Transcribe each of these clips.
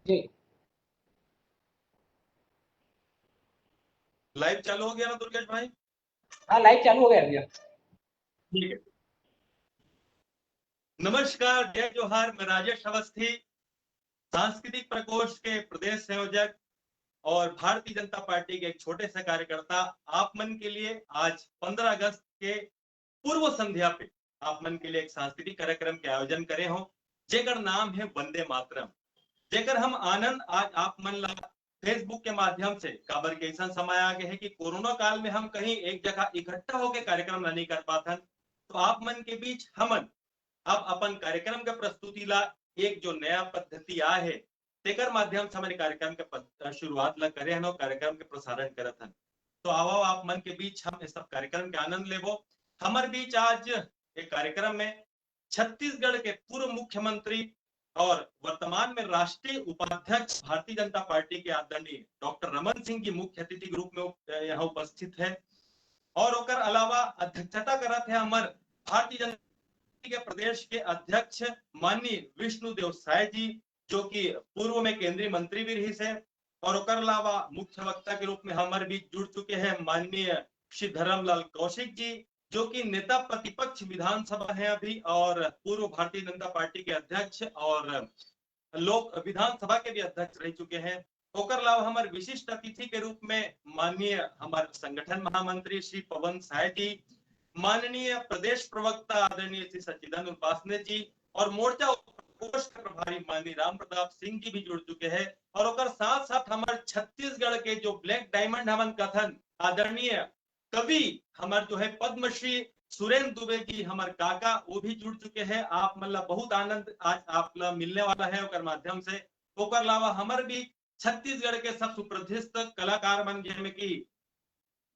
जी। Live चालू हो गया ना दुर्गेश भाई? हाँ, लाइव चालू हो गया भैया। ठीक है। नमस्कार, जय जोहार। मैं राजेश अवस्थी, सांस्कृतिक प्रकोष्ठ के प्रदेश संयोजक और भारतीय जनता पार्टी के एक छोटे से कार्यकर्ता। आप मन के लिए आज 15 अगस्त के पूर्व संध्या पे आप मन के लिए एक सांस्कृतिक कार्यक्रम के आयोजन करे हो, जेकर नाम है वंदे मातरम। जेकर हम आनंद आज आप मन ला फेसबुक के माध्यम से काबर के ऐसा समय आ गए है कि कोरोना काल में हम कहीं एक जगह इकट्ठा होकर कार्यक्रम नहीं कर पाथन, तो आप मन के बीच हमन अब अपन कार्यक्रम के प्रस्तुति ला एक जो नया पद्धति आ है तेकर माध्यम से हमारे कार्यक्रम के शुरुआत ला करे हन और कार्यक्रम के प्रसारण करत हन। तो आओ आप मन के बीच हम इस सब कार्यक्रम के आनंद लेबो। हमारे बीच आज एक कार्यक्रम में छत्तीसगढ़ के पूर्व मुख्यमंत्री और वर्तमान में राष्ट्रीय उपाध्यक्ष भारतीय जनता पार्टी के आदरणीय डॉक्टर रमन सिंह जी मुख्य अतिथि के रूप में यहाँ उपस्थित है। और ओकर अलावा अध्यक्षता करत है हमारे भारतीय जनता के प्रदेश के अध्यक्ष माननीय विष्णुदेव साय जी, जो कि पूर्व में केंद्रीय मंत्री भी रही से। और ओकर अलावा मुख्य वक्ता के रूप में हमारे बीच जुड़ चुके हैं माननीय श्री धर्मलाल कौशिक जी, जो कि नेता प्रतिपक्ष विधानसभा है अभी और पूर्व भारतीय जनता पार्टी के अध्यक्ष और लोक विधानसभा के भी अध्यक्ष रह चुके हैं। ओकर अलावा हमारे विशिष्ट अतिथि के रूप में माननीय हमारे संगठन महामंत्री श्री पवन साय जी, माननीय प्रदेश प्रवक्ता आदरणीय श्री सच्चिदानंद उपासने जी और मोर्चा पोस्ट प्रभारी माननीय राम प्रताप सिंह जी भी जुड़ चुके हैं। और ओकर साथ साथ हमारे छत्तीसगढ़ के जो ब्लैक डायमंड हमन कथन आदरणीय कवि हमारे जो है पद्मश्री सुरेंद्र दुबे जी हमारे काका वो भी जुड़ चुके हैं। आप मतलब बहुत आनंद आज आप मिलने वाला है ओकर माध्यम से। ओकर अलावा हमारे भी छत्तीसगढ़ के सब सुप्रसिद्ध कलाकार मन जिनमें की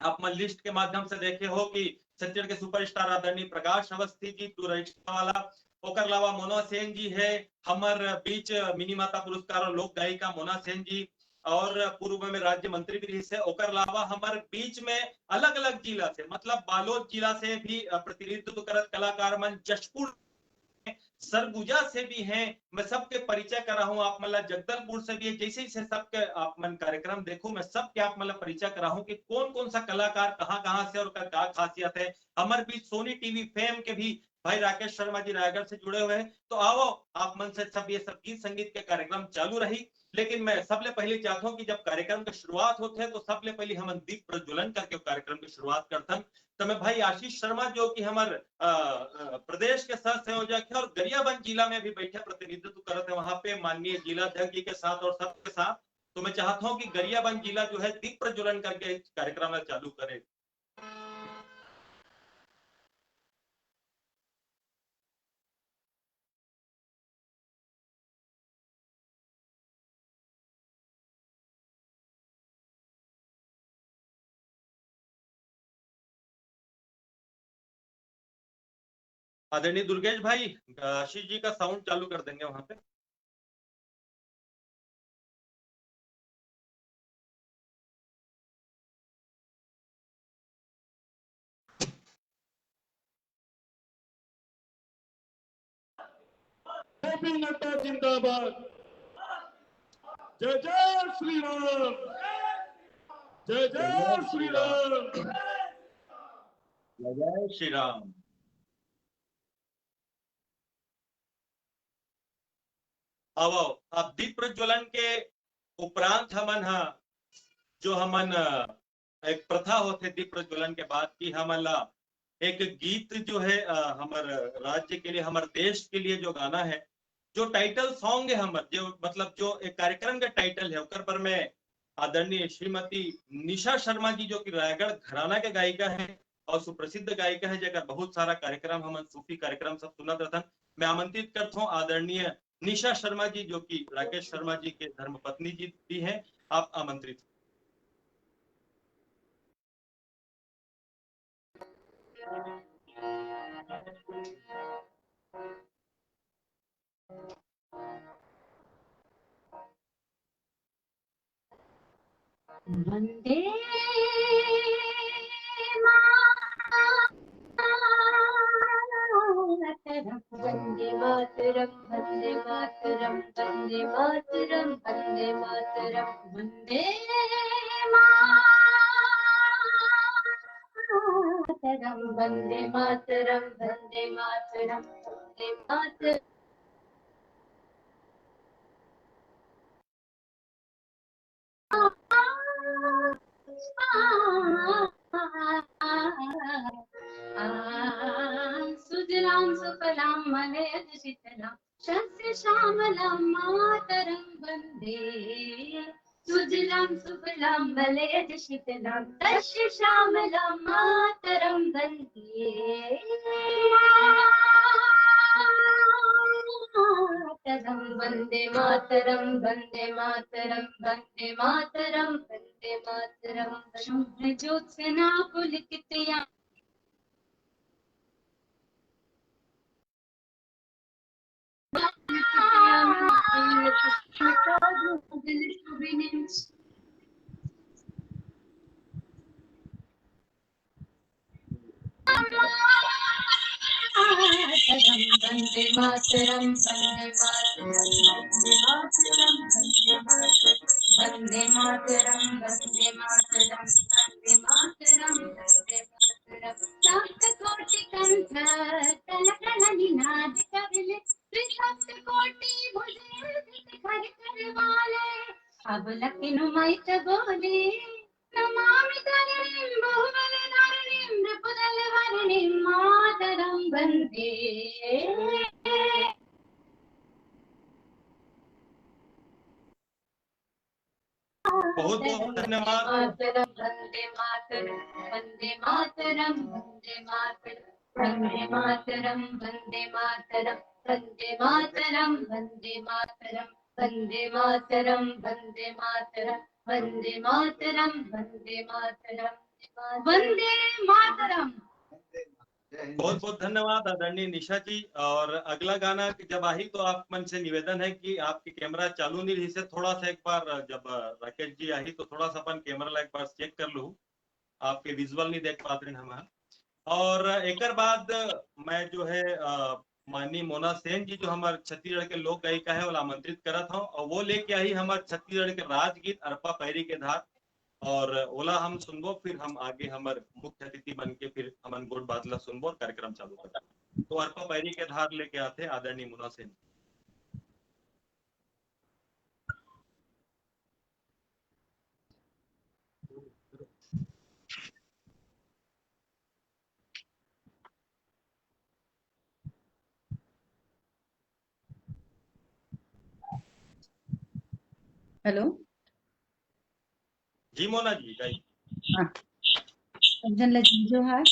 आप मन लिस्ट के माध्यम से देखे हो कि छत्तीसगढ़ के सुपरस्टार आदरणीय प्रकाश अवस्थी जी टूरिस्ट वाला। ओकर अलावा मोना सेन जी है हमार बीच मिनी माता पुरस्कार और लोक गायिका मोना सेन जी और पूर्व में राज्य मंत्री भी रही से। ओकर अलावा हमारे बीच में अलग अलग जिला से मतलब बालोद जिला से भी प्रतिनिधित्व करत कलाकार मन, जशपुर सरगुजा से भी हैं। मैं सबके परिचय कर रहा हूँ आप मतलब जगदलपुर से भी है। जैसे जैसे सबके आप मन कार्यक्रम देखो मैं सबके आप मतलब परिचय कर रहा हूँ कि कौन कौन सा कलाकार कहाँ कहाँ से और क्या खासियत है। हमारे बीच सोनी टीवी फेम के भी भाई राकेश शर्मा जी रायगढ़ से जुड़े हुए हैं। तो आओ आप मन से सब ये सब गीत संगीत के कार्यक्रम चालू रही। लेकिन मैं सबले पहले चाहता हूँ कि जब कार्यक्रम की शुरुआत होते है तो सबले पहले हम दीप प्रज्वलन करके कार्यक्रम की शुरुआत करते हैं। तो मैं भाई आशीष शर्मा जो कि हमारे प्रदेश के सह संयोजक है और गरियाबंद जिला में भी बैठे प्रतिनिधित्व करते हैं वहां पे माननीय जिलाध्यक्ष जी के साथ और सबके साथ। तो मैं चाहता हूं कि गरियाबंद जिला जो है दीप प्रज्वलन करके कार्यक्रम चालू करे। आदरणीय दुर्गेश भाई आशीष जी का साउंड चालू कर देंगे वहां पे। नड्डा जिंदाबाद। जय जय श्री राम, जय जय श्री राम, जय जय श्री राम। अब दीप प्रज्वलन के उपरांत हमन जो हमन एक प्रथा होते दीप प्रज्वलन के बाद की हमला एक गीत जो है हमारे राज्य के लिए हमारे देश के लिए जो गाना है जो टाइटल सॉन्ग है हमारे जो मतलब जो एक कार्यक्रम का टाइटल है उकर पर मैं आदरणीय श्रीमती निशा शर्मा जी जो कि रायगढ़ घराना के गायिका है और सुप्रसिद्ध गायिका है जगह बहुत सारा कार्यक्रम हम सूफी कार्यक्रम सब सुनत रहन। मैं आमंत्रित करता हूँ आदरणीय निशा शर्मा जी जो कि राकेश शर्मा जी के धर्मपत्नी जी भी हैं। आप आमंत्रित। वंदे वन्दे मातरं वन्दे मातरं वन्दे मातरं वन्दे मातरं वन्दे मातरं वन्दे मातरं वन्दे मातरं वन्दे मातरं सुजलां सुफलां मलयजशीतलां शस्य श्यामलां मातरं वन्दे सुजलां सुफलां मलयजशीतलां शस्य श्यामलां मातरं वन्दे मातरं वन्दे मातरं वन्दे मातरं वन्दे मातरं वन्दे मातरं शुभ्र ज्योत्स्ना पुलकितया वन्दे मातरं वन्दे मातरं वन्दे मातरं वन्दे मातरं वन्दे मातरं वन्दे मातरं सप्तकोटिकण्ठ कलकलनिनाद कविले त्रिसप्तकोटि भुजे घर करवाले अब लखनऊ मैत बोले नमामि धरणीं बहुबलधारिणीं नृपदलवर्णीं मातरं वन्दे बहुत बहुत धन्यवाद। मातरं वन्दे मातरं वन्दे मातरं वन्दे मातरं वन्दे मातरं वन्दे मातरं वन्दे मातरं वन्दे मातरं वन्दे मातरं वन्दे मातरं वन्दे मातरं वन्दे मातरं वन्दे मातरं। बहुत बहुत धन्यवाद आदरणीय निशा जी। और अगला गाना जब आई तो आप मन से निवेदन है कि आपकी कैमरा चालू नहीं रही से थोड़ा सा एक बार जब राकेश जी आई तो थोड़ा सा अपन कैमरा ला एक बार चेक कर लूं, आपके विजुअल नहीं देख पाते हैं हम। और एक बाद मैं जो है माननीय मोना सेन जी जो हमारे छत्तीसगढ़ के लोक गायिका है वो आमंत्रित करा था और वो लेके आई हमारे छत्तीसगढ़ के राजगीत अरपा पैरी के धार और ओला हम सुनबो, फिर हम आगे हमारे मुख्य अतिथि बन के फिर हमन गोट बादला सुनबो और कार्यक्रम चालू करता। तो अरपा पैरी के धार लेके आते आदरणीय मोना सेन। हेलो जी मोना जी गाइए। हाँ सज्जन लजी जोहार।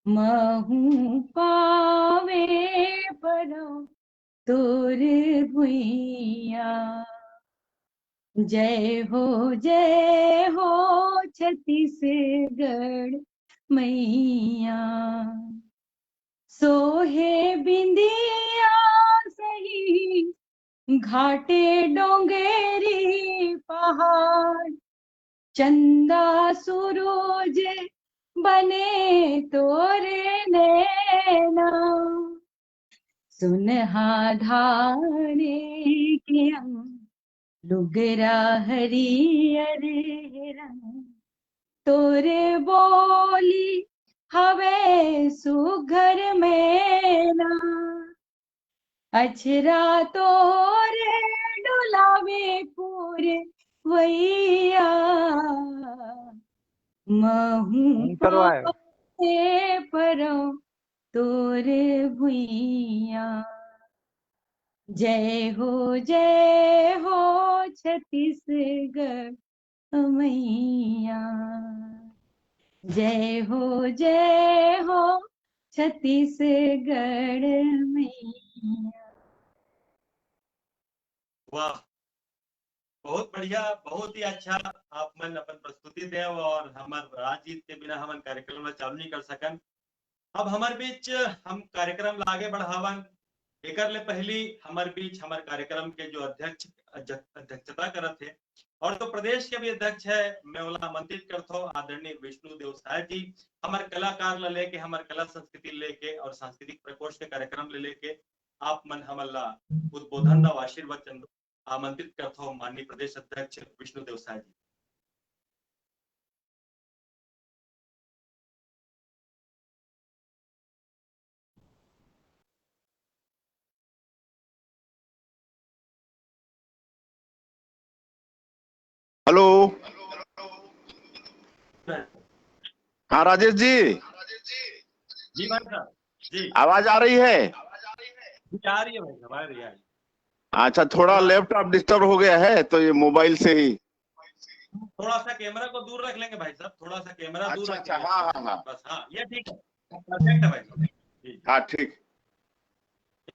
महू पावे परो तोर भुइया। जय हो छत्तीसगढ़ मैया। सोहे बिंदिया सही घाटे डोंगेरी पहाड़। चंदा सूरज बने तोरे नैना। सुनहा धारे के लुगरा हरियर रंग। तोरे बोली हवे सुघर मैना। अछरा तोरे डुलावे पूरे वैया। महू पावे परो तोरे भुइया। जय हो छत्तीसगढ़ मैया। जय हो छत्तीसगढ़ मैया। वाह बहुत बढ़िया, बहुत ही अच्छा आप मन अपन प्रस्तुति दे और हमार राजनीति के बिना हमन कार्यक्रम ला चालू नहीं कर सकन। अब हमारे बीच हम कार्यक्रम ला आगे बढ़ावन। एकर ले पहली हमारे बीच हमारे कार्यक्रम के जो अध्यक्षता करत थे और तो प्रदेश के भी अध्यक्ष है, मैं ओला आमंत्रित करता हूँ आदरणीय विष्णु देव साय जी, हमारे कलाकार ला लेके, हमारे कला संस्कृति लेके और सांस्कृतिक प्रकोष्ठ के कार्यक्रम ले लेके आप मन हमला उद्बोधन दा आशीर्वाद चंद आमंत्रित करता हूँ माननीय प्रदेश अध्यक्ष विष्णु देव साय जी। हेलो। हाँ राजेश जी। जी भाई साहब जी, आवाज आ रही है? जी आ रही है भाई साहब, आ रही है। अच्छा, थोड़ा लैपटॉप डिस्टर्ब हो गया है तो ये मोबाइल से ही थोड़ा सा कैमरा को दूर रख लेंगे भाई साहब, थोड़ा सा कैमरा दूर रख अच्छा, लेंगे। हाँ हाँ हाँ बस हाँ, ये ठीक है, परफेक्ट है भाई साहब जी, हाँ ठीक।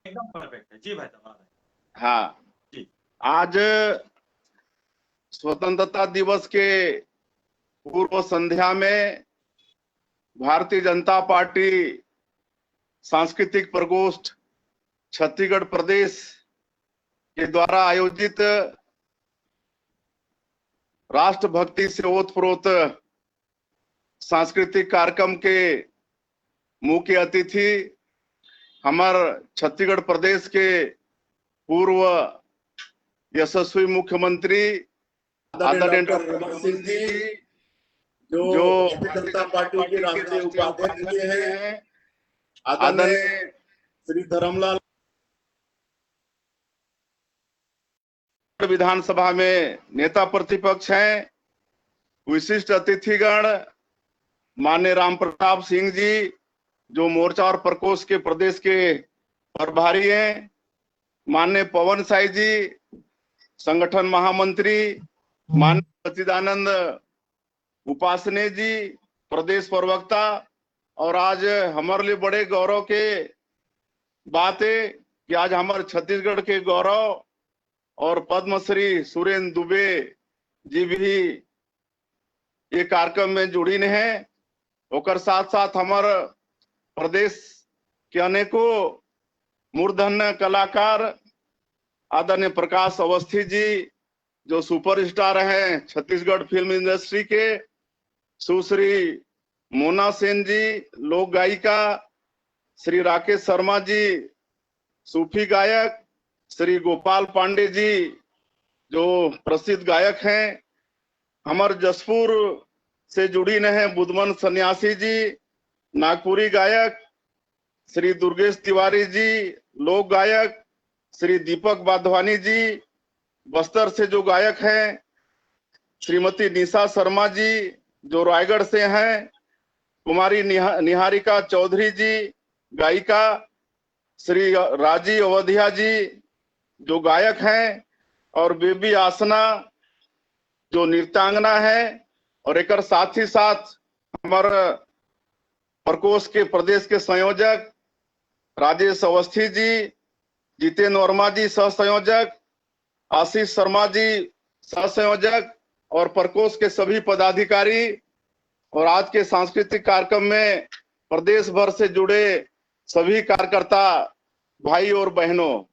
एकदम परफेक्ट है जी भाई साहब। हाँ जी। आज स्वतंत्रता दिवस के पूर्व संध्या में भारतीय जनता पार्टी सांस्कृतिक प्रकोष्ठ छत्तीसगढ़ प्रदेश के द्वारा आयोजित राष्ट्रभक्ति से ओतप्रोत सांस्कृतिक कार्यक्रम के मुख्य अतिथि हमारे छत्तीसगढ़ प्रदेश के पूर्व यशस्वी मुख्यमंत्री आदरणीय डॉक्टर रमन सिंह जी, जो भारतीय जनता पार्टी के राष्ट्रीय उपाध्यक्ष हैं, आदरणीय श्री धर्मलाल विधानसभा में नेता प्रतिपक्ष हैं, विशिष्ट अतिथिगण माननीय राम प्रताप सिंह जी, जो मोर्चा और प्रकोष्ठ के प्रदेश के प्रभारी हैं, माननीय पवन साई जी, संगठन महामंत्री, माननीय सच्चिदानंद उपासने जी, प्रदेश प्रवक्ता। और आज हमारे लिए बड़े गौरव के बात है कि आज हमारे छत्तीसगढ़ के गौरव और पद्मश्री सुरेंद्र दुबे जी भी ये कार्यक्रम में जुड़ी हैं। और साथ साथ हमारे प्रदेश के अनेकों मूर्धन्य कलाकार आदरणीय प्रकाश अवस्थी जी, जो सुपरस्टार हैं छत्तीसगढ़ फिल्म इंडस्ट्री के, सुश्री मोना सेन जी लोक गायिका, श्री राकेश शर्मा जी सूफी गायक, श्री गोपाल पांडे जी जो प्रसिद्ध गायक हैं, हमारे जसपुर से जुड़ी हैं बुद्धमन सन्यासी जी नागपुरी गायक, श्री दुर्गेश तिवारी जी लोक गायक, श्री दीपक वाधवानी जी बस्तर से जो गायक हैं, श्रीमती निशा शर्मा जी जो रायगढ़ से हैं, कुमारी निहारिका चौधरी जी गायिका, श्री राजीव अवधिया जी जो गायक हैं, और बेबी आसना जो नृत्यांगना है। और एक साथ ही साथ हमारे प्रकोष्ठ के प्रदेश के संयोजक राजेश अवस्थी जी, जितेंद्र वर्मा जी सह संयोजक, आशीष शर्मा जी सह संयोजक, और प्रकोष्ठ के सभी पदाधिकारी, और आज के सांस्कृतिक कार्यक्रम में प्रदेश भर से जुड़े सभी कार्यकर्ता भाई और बहनों,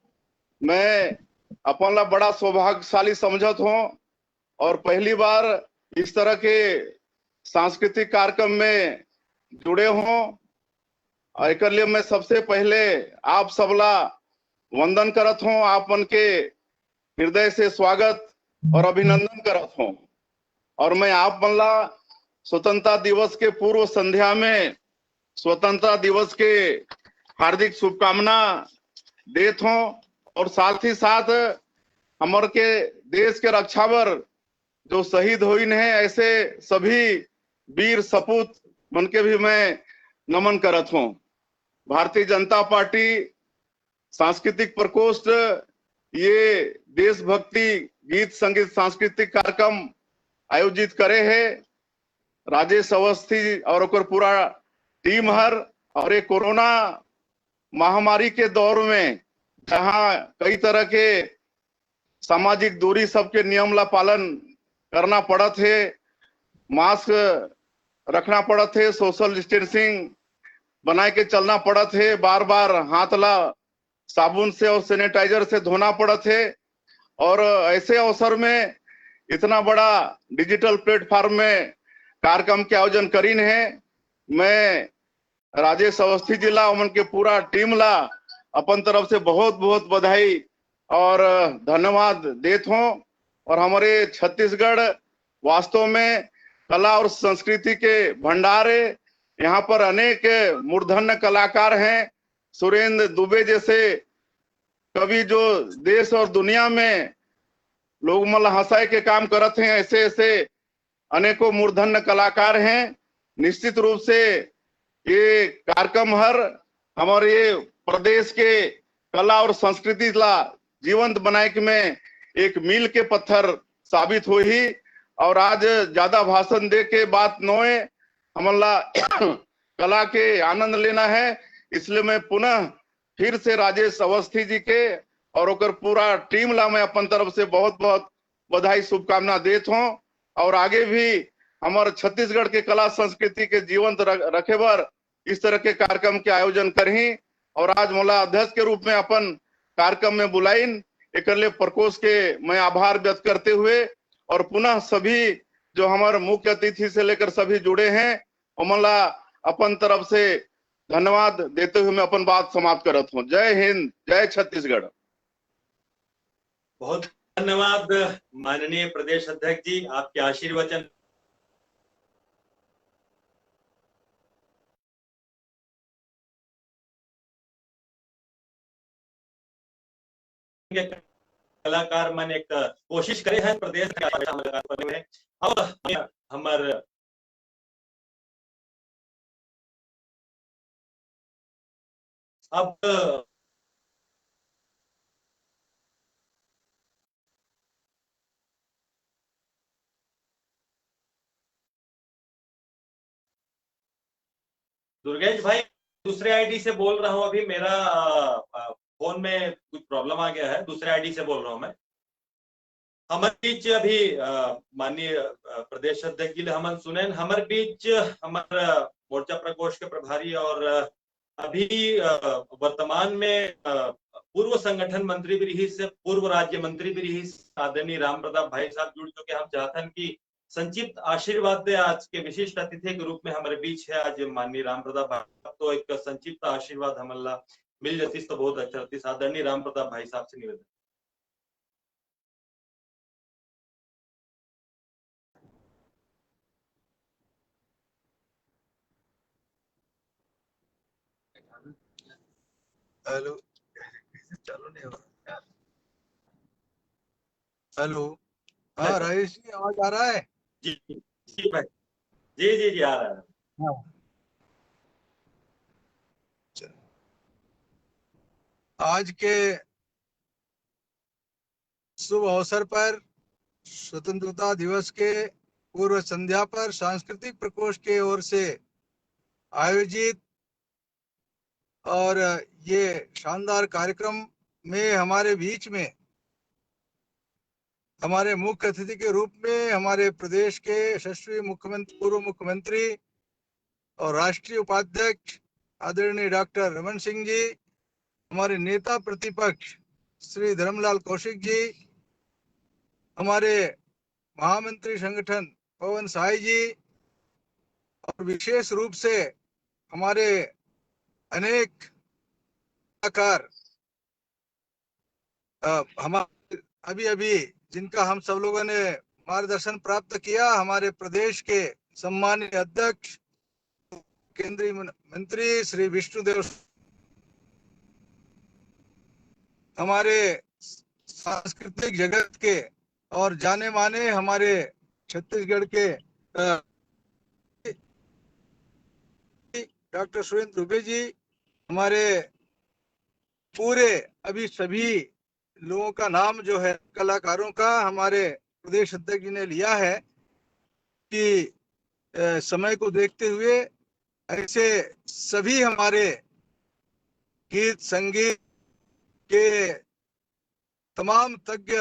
मैं अपन बड़ा सौभाग्यशाली समझत हूँ और पहली बार इस तरह के सांस्कृतिक कार्यक्रम में जुड़े हों। और एक लिए मैं सबसे पहले आप सबला वंदन करत हूँ, आप मन के हृदय से स्वागत और अभिनंदन करत हूँ। और मैं आप मनला स्वतंत्रता दिवस के पूर्व संध्या में स्वतंत्रता दिवस के हार्दिक शुभकामना देत हूँ। और साथ ही साथ हमारे के देश के रक्षावर जो शहीद हुई हैं, ऐसे सभी वीर सपूत मन के भी मैं नमन करत हूँ। भारतीय जनता पार्टी सांस्कृतिक प्रकोष्ठ ये देशभक्ति गीत संगीत सांस्कृतिक कार्यक्रम आयोजित करे है। राजेश अवस्थी और पूरा टीम हर, और ये कोरोना महामारी के दौर में जहां कई तरह के सामाजिक दूरी सबके नियम ला पालन करना पड़त है, मास्क रखना पड़त है, सोशल डिस्टेंसिंग बना के चलना पड़त है, बार बार हाथ ला साबुन से और सैनिटाइजर से धोना पड़त है। और ऐसे अवसर में इतना बड़ा डिजिटल प्लेटफॉर्म में कार्यक्रम के आयोजन करीन है। मैं राजेश अवस्थी जी ला उनके पूरा टीम ला अपन तरफ से बहुत बहुत बधाई और धन्यवाद देत हूं। और हमारे छत्तीसगढ़ वास्तव में कला और संस्कृति के भंडार है। यहाँ पर अनेक मूर्धन्य कलाकार हैं। सुरेंद्र दुबे जैसे कवि जो देश और दुनिया में लोग मतलब हंसाए के काम करते हैं, ऐसे ऐसे अनेकों मूर्धन्य कलाकार हैं। निश्चित रूप से ये कार्यक्रम हर हमारे ये प्रदेश के कला और संस्कृति ला जीवंत बनाए के में एक मील के पत्थर साबित हो ही। और आज ज्यादा भाषण दे के बात नोए हमला कला के आनंद लेना है, इसलिए मैं पुनः फिर से राजेश अवस्थी जी के और ओकर पूरा टीम ला मैं अपन तरफ से बहुत बहुत बधाई शुभकामना देत हूं। और आगे भी हमारे छत्तीसगढ़ के कला संस्कृति के जीवंत रखे बर इस तरह के कार्यक्रम के आयोजन करही। और आज मोला अध्यक्ष के रूप में अपन कार्यक्रम में बुलाइन, एक प्रकोष्ठ के मैं आभार व्यक्त करते हुए और पुनः सभी जो हमारे मुख्य अतिथि से लेकर सभी जुड़े हैं उमला अपन तरफ से धन्यवाद देते हुए मैं अपन बात समाप्त करत हूँ। जय हिंद, जय छत्तीसगढ़। बहुत धन्यवाद माननीय प्रदेश अध्यक्ष जी, आपके आशीर्वचन कलाकार मन एक कोशिश करे हैं प्रदेश में। अब हमारे अब दुर्गेश भाई दूसरे आईडी से बोल रहा हूं। अभी मेरा फोन में कुछ प्रॉब्लम आ गया है, दूसरे आईडी से बोल रहा हूं मैं। हमारे बीच अभी माननीय प्रदेश अध्यक्ष जी हमन सुनेन, हमारे बीच हमारा मोर्चा प्रकोष्ठ के प्रभारी और अभी वर्तमान में पूर्व संगठन मंत्री भी रही से पूर्व राज्य मंत्री भी रही आदरणीय राम प्रताप भाई साहब जुड़ चुके। हम चाहते हैं कि संक्षिप्त आशीर्वाद दे। आज के विशिष्ट अतिथि के रूप में हमारे बीच है आज माननीय राम प्रताप भाई, तो एक संक्षिप्त आशीर्वाद हमला मिल जाती तो बहुत अच्छा रहती। आदरणीय राम प्रताप भाई साहब से निवेदन। हेलो, चालू नहीं हो रहा। हेलो, हाँ राजेश जी आवाज आ रहा है? जी जी भाई, जी आ रहा है। हाँ। आज के शुभ अवसर पर स्वतंत्रता दिवस के पूर्व संध्या पर सांस्कृतिक प्रकोष्ठ के ओर से आयोजित और ये शानदार कार्यक्रम में हमारे बीच में हमारे मुख्य अतिथि के रूप में हमारे प्रदेश के यशस्वी मुख्यमंत्री, पूर्व मुख्यमंत्री और राष्ट्रीय उपाध्यक्ष आदरणीय डॉक्टर रमन सिंह जी, हमारे नेता प्रतिपक्ष श्री धर्मलाल कौशिक जी, हमारे महामंत्री संगठन पवन साई जी और विशेष रूप से हमारे अनेक कलाकार हमारे अभी जिनका हम सब लोगों ने मार्गदर्शन प्राप्त किया, हमारे प्रदेश के सम्मानित अध्यक्ष केंद्रीय मंत्री श्री विष्णुदेव, हमारे सांस्कृतिक जगत के और जाने माने हमारे छत्तीसगढ़ के डॉक्टर सुरेंद्र दुबे जी, हमारे पूरे अभी सभी लोगों का नाम जो है कलाकारों का हमारे प्रदेश अध्यक्ष जी ने लिया है कि समय को देखते हुए ऐसे सभी हमारे गीत संगीत के तमाम तज्ञ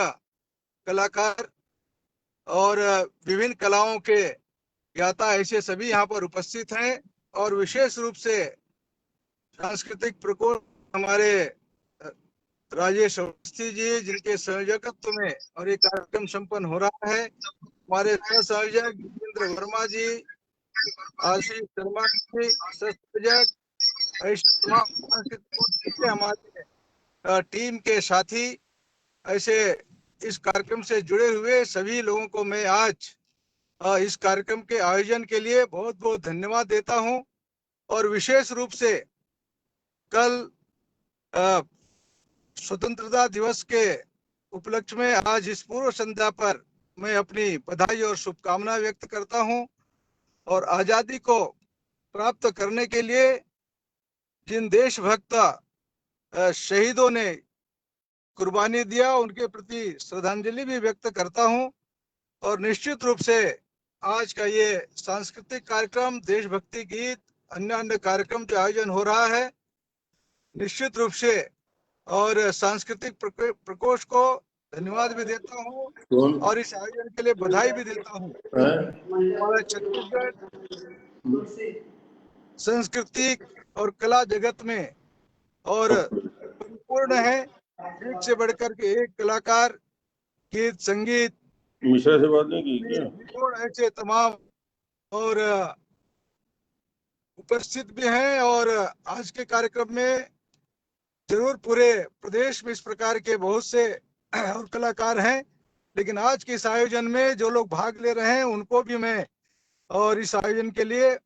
कलाकार और विभिन्न कलाओं के ज्ञाता ऐसे सभी यहाँ पर उपस्थित हैं। और विशेष रूप से सांस्कृतिक प्रकोष्ठ हमारे राजेश अवस्थी जी, जिनके संयोजकत्व में और ये कार्यक्रम संपन्न हो रहा है। हमारे सह संयोजक जितेंद्र वर्मा जी, आशीष शर्मा जी, संयोजक ऐसे तमाम सांस्कृतिक हमारे टीम के साथी, ऐसे इस कार्यक्रम से जुड़े हुए सभी लोगों को मैं आज इस कार्यक्रम के आयोजन के लिए बहुत बहुत धन्यवाद देता हूं। और विशेष रूप से कल स्वतंत्रता दिवस के उपलक्ष्य में आज इस पूर्व संध्या पर मैं अपनी बधाई और शुभकामनाएं व्यक्त करता हूं। और आजादी को प्राप्त करने के लिए जिन देशभक्त शहीदों ने कुर्बानी दिया, उनके प्रति श्रद्धांजलि भी व्यक्त करता हूं। और निश्चित रूप से आज का ये सांस्कृतिक कार्यक्रम, देशभक्ति गीत, अन्य कार्यक्रम जो आयोजन हो रहा है, निश्चित रूप से और सांस्कृतिक प्रकोष्ठ को धन्यवाद भी देता हूं और इस आयोजन के लिए बधाई भी देता हूं। हमारा छत्तीसगढ़ सांस्कृतिक और कला जगत में और परिपूर्ण है। एक से बढ़कर के एक कलाकार, गीत, संगीत, मिश्रा से बात नहीं की क्या? ऐसे तमाम और उपस्थित भी हैं। और आज के कार्यक्रम में जरूर पूरे प्रदेश में इस प्रकार के बहुत से और कलाकार हैं, लेकिन आज के इस आयोजन में जो लोग भाग ले रहे हैं उनको भी मैं और इस आयोजन के लिए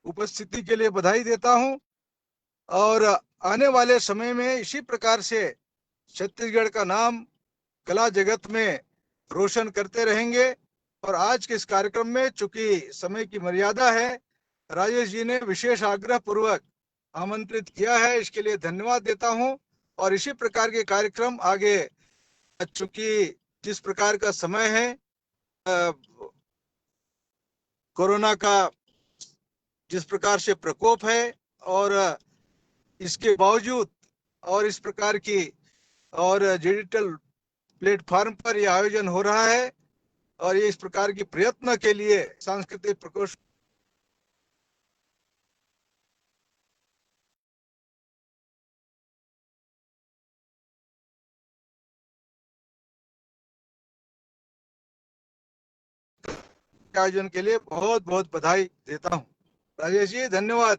उपस्थिति के लिए बधाई देता हूं। और आने वाले समय में इसी प्रकार से छत्तीसगढ़ का नाम कला जगत में रोशन करते रहेंगे। और आज के इस कार्यक्रम में चूंकि समय की मर्यादा है, राजेश जी ने विशेष आग्रह पूर्वक आमंत्रित किया है, इसके लिए धन्यवाद देता हूं। और इसी प्रकार के कार्यक्रम आगे, चूंकि जिस प्रकार का समय है, कोरोना का जिस प्रकार से प्रकोप है, और इसके बावजूद और इस प्रकार की और डिजिटल प्लेटफॉर्म पर यह आयोजन हो रहा है, और ये इस प्रकार की प्रयत्न के लिए सांस्कृतिक प्रकोष्ठ आयोजन के लिए बहुत बहुत बधाई देता हूं। राजेश जी, धन्यवाद।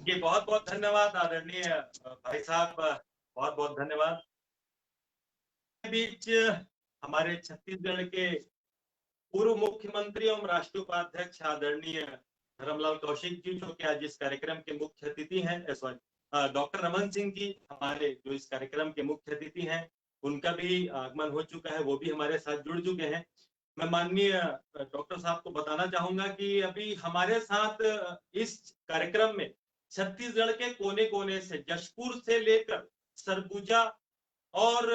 जी बहुत बहुत धन्यवाद आदरणीय भाई साहब, बहुत बहुत धन्यवाद। बीच हमारे छत्तीसगढ़ के पूर्व मुख्यमंत्री एवं राष्ट्रीय उपाध्यक्ष आदरणीय धर्मलाल कौशिक जी, जो कि आज इस कार्यक्रम के मुख्य अतिथि हैं, डॉक्टर रमन सिंह जी हमारे जो इस कार्यक्रम के मुख्य अतिथि हैं, उनका भी आगमन हो चुका है, वो भी हमारे साथ जुड़ चुके हैं। मैं माननीय डॉक्टर साहब को बताना चाहूंगा कि अभी हमारे साथ इस कार्यक्रम में छत्तीसगढ़ के कोने कोने से, जशपुर से लेकर सरगुजा और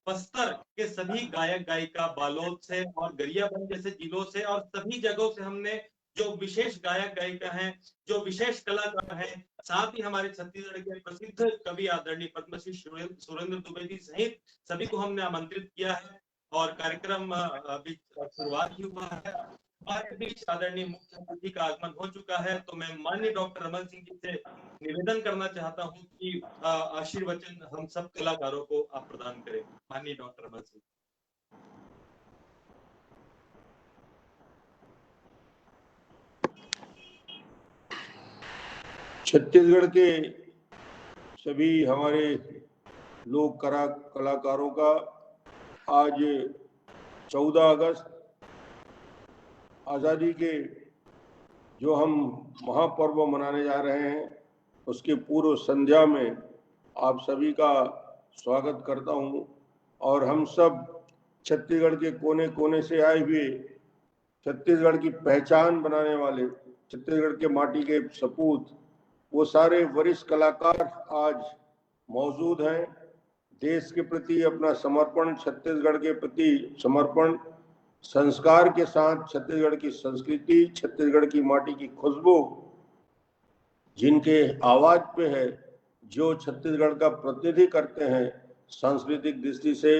बस्तर के सभी गायक गायिका, बालोद से और गरियाबंद जैसे जिलों से और सभी जगहों से हमने जो विशेष गायक गायिका हैं, जो विशेष कलाकार हैं, साथ ही हमारे छत्तीसगढ़ के प्रसिद्ध कवि आदरणीय पद्मश्री सुरेंद्र दुबे जी सहित सभी को हमने आमंत्रित किया है। और कार्यक्रम अभी शुरुआत ही हुआ है। हमारे बीच आदरणीय मुख्य अतिथि का आगमन हो चुका है, तो मैं माननीय डॉक्टर रमन सिंह जी से निवेदन करना चाहता हूं कि आशीर्वचन हम सब कलाकारों को आप प्रदान करें। माननीय डॉक्टर रमन सिंह। छत्तीसगढ़ के सभी हमारे लोक कलाकारों का आज 14 अगस्त आज़ादी के जो हम महापर्व मनाने जा रहे हैं, उसके पूर्व संध्या में आप सभी का स्वागत करता हूं। और हम सब छत्तीसगढ़ के कोने कोने से आए हुए, छत्तीसगढ़ की पहचान बनाने वाले, छत्तीसगढ़ के माटी के सपूत, वो सारे वरिष्ठ कलाकार आज मौजूद हैं। देश के प्रति अपना समर्पण, छत्तीसगढ़ के प्रति समर्पण, संस्कार के साथ छत्तीसगढ़ की संस्कृति, छत्तीसगढ़ की माटी की खुशबू जिनके आवाज पे है, जो छत्तीसगढ़ का प्रतिनिधि करते हैं, सांस्कृतिक दृष्टि से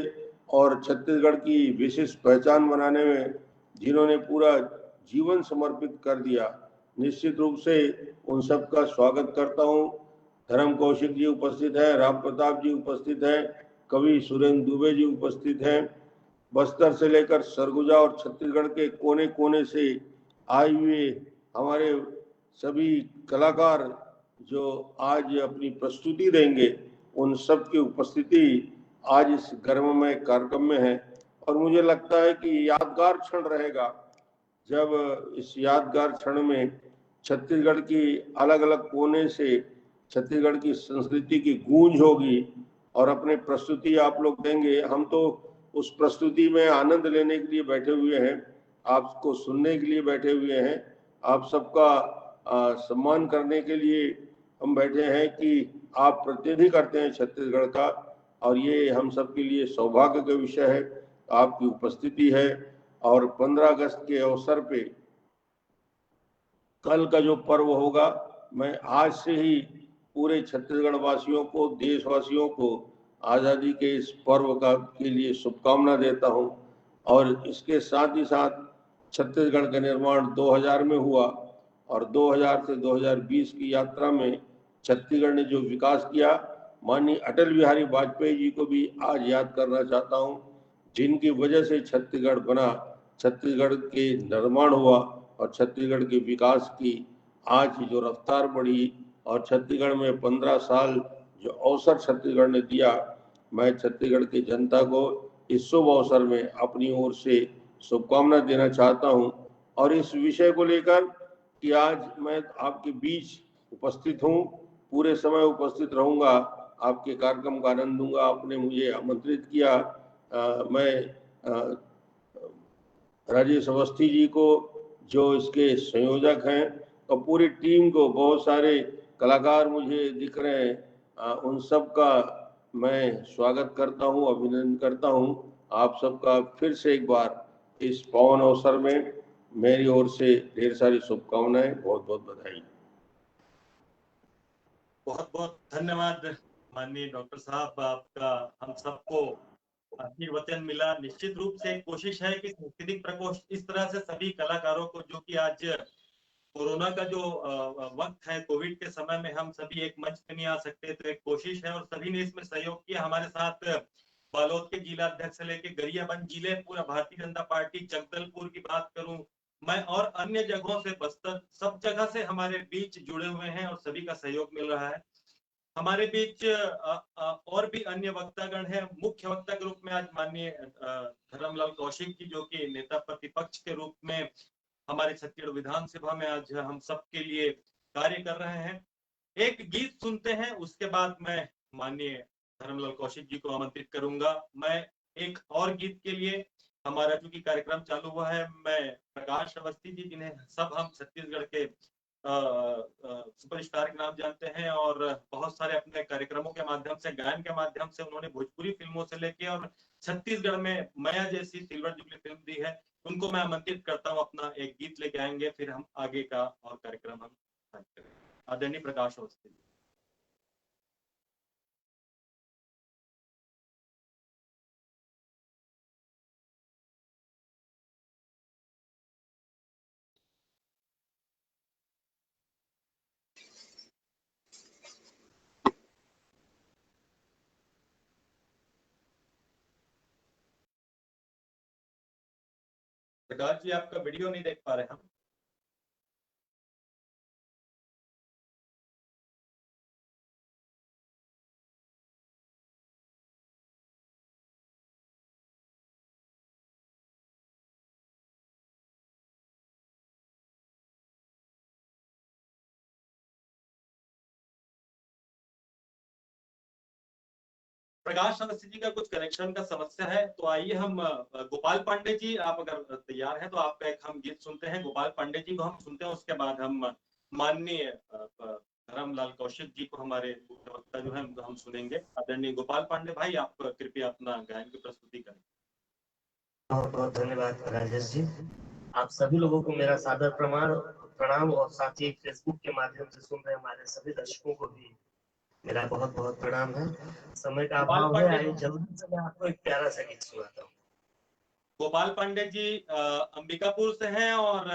और छत्तीसगढ़ की विशिष्ट पहचान बनाने में जिन्होंने पूरा जीवन समर्पित कर दिया, निश्चित रूप से उन सबका स्वागत करता हूं। धर्म कौशिक जी उपस्थित है, राम प्रताप जी उपस्थित है, कवि सुरेंद्र दुबे जी उपस्थित हैं। बस्तर से लेकर सरगुजा और छत्तीसगढ़ के कोने कोने से आए हुए हमारे सभी कलाकार जो आज अपनी प्रस्तुति देंगे, उन सब की उपस्थिति आज इस गर्ममय कार्यक्रम में है और मुझे लगता है कि यादगार क्षण रहेगा जब इस यादगार क्षण में छत्तीसगढ़ की अलग अलग कोने से छत्तीसगढ़ की संस्कृति की गूंज होगी और अपने प्रस्तुति आप लोग देंगे। हम तो उस प्रस्तुति में आनंद लेने के लिए बैठे हुए हैं, आपको सुनने के लिए बैठे हुए हैं, आप सबका सम्मान करने के लिए हम बैठे हैं कि आप प्रतिनिधि करते हैं छत्तीसगढ़ का और ये हम सब के लिए सौभाग्य का विषय है, आपकी उपस्थिति है। और 15 अगस्त के अवसर पे कल का जो पर्व होगा, मैं आज से ही पूरे छत्तीसगढ़ वासियों को, देशवासियों को आज़ादी के इस पर्व के लिए शुभकामना देता हूं। और इसके साथ ही साथ छत्तीसगढ़ का निर्माण 2000 में हुआ और 2000 से 2020 की यात्रा में छत्तीसगढ़ ने जो विकास किया, माननीय अटल बिहारी वाजपेयी जी को भी आज याद करना चाहता हूं, जिनकी वजह से छत्तीसगढ़ बना, छत्तीसगढ़ के निर्माण हुआ और छत्तीसगढ़ के विकास की आज जो रफ्तार बढ़ी और छत्तीसगढ़ में 15 साल जो अवसर छत्तीसगढ़ ने दिया, मैं छत्तीसगढ़ की जनता को इस शुभ अवसर में अपनी ओर से शुभकामना देना चाहता हूं। और इस विषय को लेकर कि आज मैं आपके बीच उपस्थित हूं, पूरे समय उपस्थित रहूंगा, आपके कार्यक्रम का आनंद लूंगा। आपने मुझे आमंत्रित किया, मैं राजेश अवस्थी जी को जो इसके संयोजक हैं और पूरी टीम को, बहुत सारे कलाकार मुझे दिख रहे हैं, उन सब का मैं स्वागत करता हूं, अभिनंदन करता हूं। आप सबका फिर से एक बार इस पावन अवसर में मेरी ओर से ढेर सारी शुभकामनाएं, बहुत बहुत बधाई। बहुत बहुत धन्यवाद माननीय डॉक्टर साहब, आपका हम सबको आशीर्वचन मिला। निश्चित रूप से कोशिश है कि सांस्कृतिक प्रकोष्ठ इस तरह से सभी कलाकारों को, जो कि आज कोरोना का जो वक्त है, कोविड के समय में हम सभी एक मंच पे नहीं आ सकते, तो एक कोशिश है और सभी ने इसमें सहयोग किया। हमारे साथ बालोद के जिला अध्यक्ष से लेकर गरियाबंद जिले, पूरा भारतीय जनता पार्टी, जगदलपुर की बात करूं मैं और अन्य जगहों से, बस्तर, सब जगह से हमारे बीच जुड़े हुए हैं और सभी का सहयोग मिल रहा है। हमारे बीच और भी अन्य वक्तागण हैं। मुख्य वक्ता के रूप में आज माननीय धर्मलाल कौशिक जी, जो कि नेता प्रतिपक्ष के रूप में हमारे छत्तीसगढ़ विधानसभा में आज हम सब के लिए कार्य कर रहे हैं। एक गीत सुनते हैं, उसके बाद मैं माननीय धर्मलाल कौशिक जी को आमंत्रित करूंगा। मैं एक और गीत के लिए, हमारा चूंकि कार्यक्रम चालू हुआ है, मैं प्रकाश अवस्थी जी, जिन्हें सब हम छत्तीसगढ़ के सुपरस्टार के नाम जानते हैं और बहुत सारे अपने कार्यक्रमों के माध्यम से, गायन के माध्यम से उन्होंने भोजपुरी फिल्मों से लेके और छत्तीसगढ़ में माया जैसी सिल्वर जुबली फिल्म दी है, उनको मैं आमंत्रित करता हूं। अपना एक गीत लेके आएंगे, फिर हम आगे का और कार्यक्रम हम आदरणीय प्रकाश अवस्थी। प्रकाश जी, आपका वीडियो नहीं देख पा रहे हम। प्रकाश अवस्थी जी का कुछ कनेक्शन का समस्या है, तो आइए हम गोपाल पांडे जी, आप अगर तैयार हैं तो आपका एक हम गीत सुनते हैं। गोपाल पांडे जी को हम सुनते हैं, उसके बाद हम माननीय धर्मलाल कौशिक जी को, हमारे मुख्य वक्ता जो है, हम सुनेंगे। आदरणीय गोपाल पांडे भाई, आप कृपया अपना गायन की प्रस्तुति करें। बहुत बहुत धन्यवाद राजेश जी। आप सभी लोगों को मेरा सादर प्रणाम और साथ ही फेसबुक के माध्यम से सुन रहे हमारे सभी दर्शकों को भी मेरा बहुत बहुत प्रणाम है। समय का अभाव है, आइए जल्दी से मैं आपको एक प्यारा सा गीत सुनाता हूँ। गोपाल पांडे जी अंबिकापुर से हैं और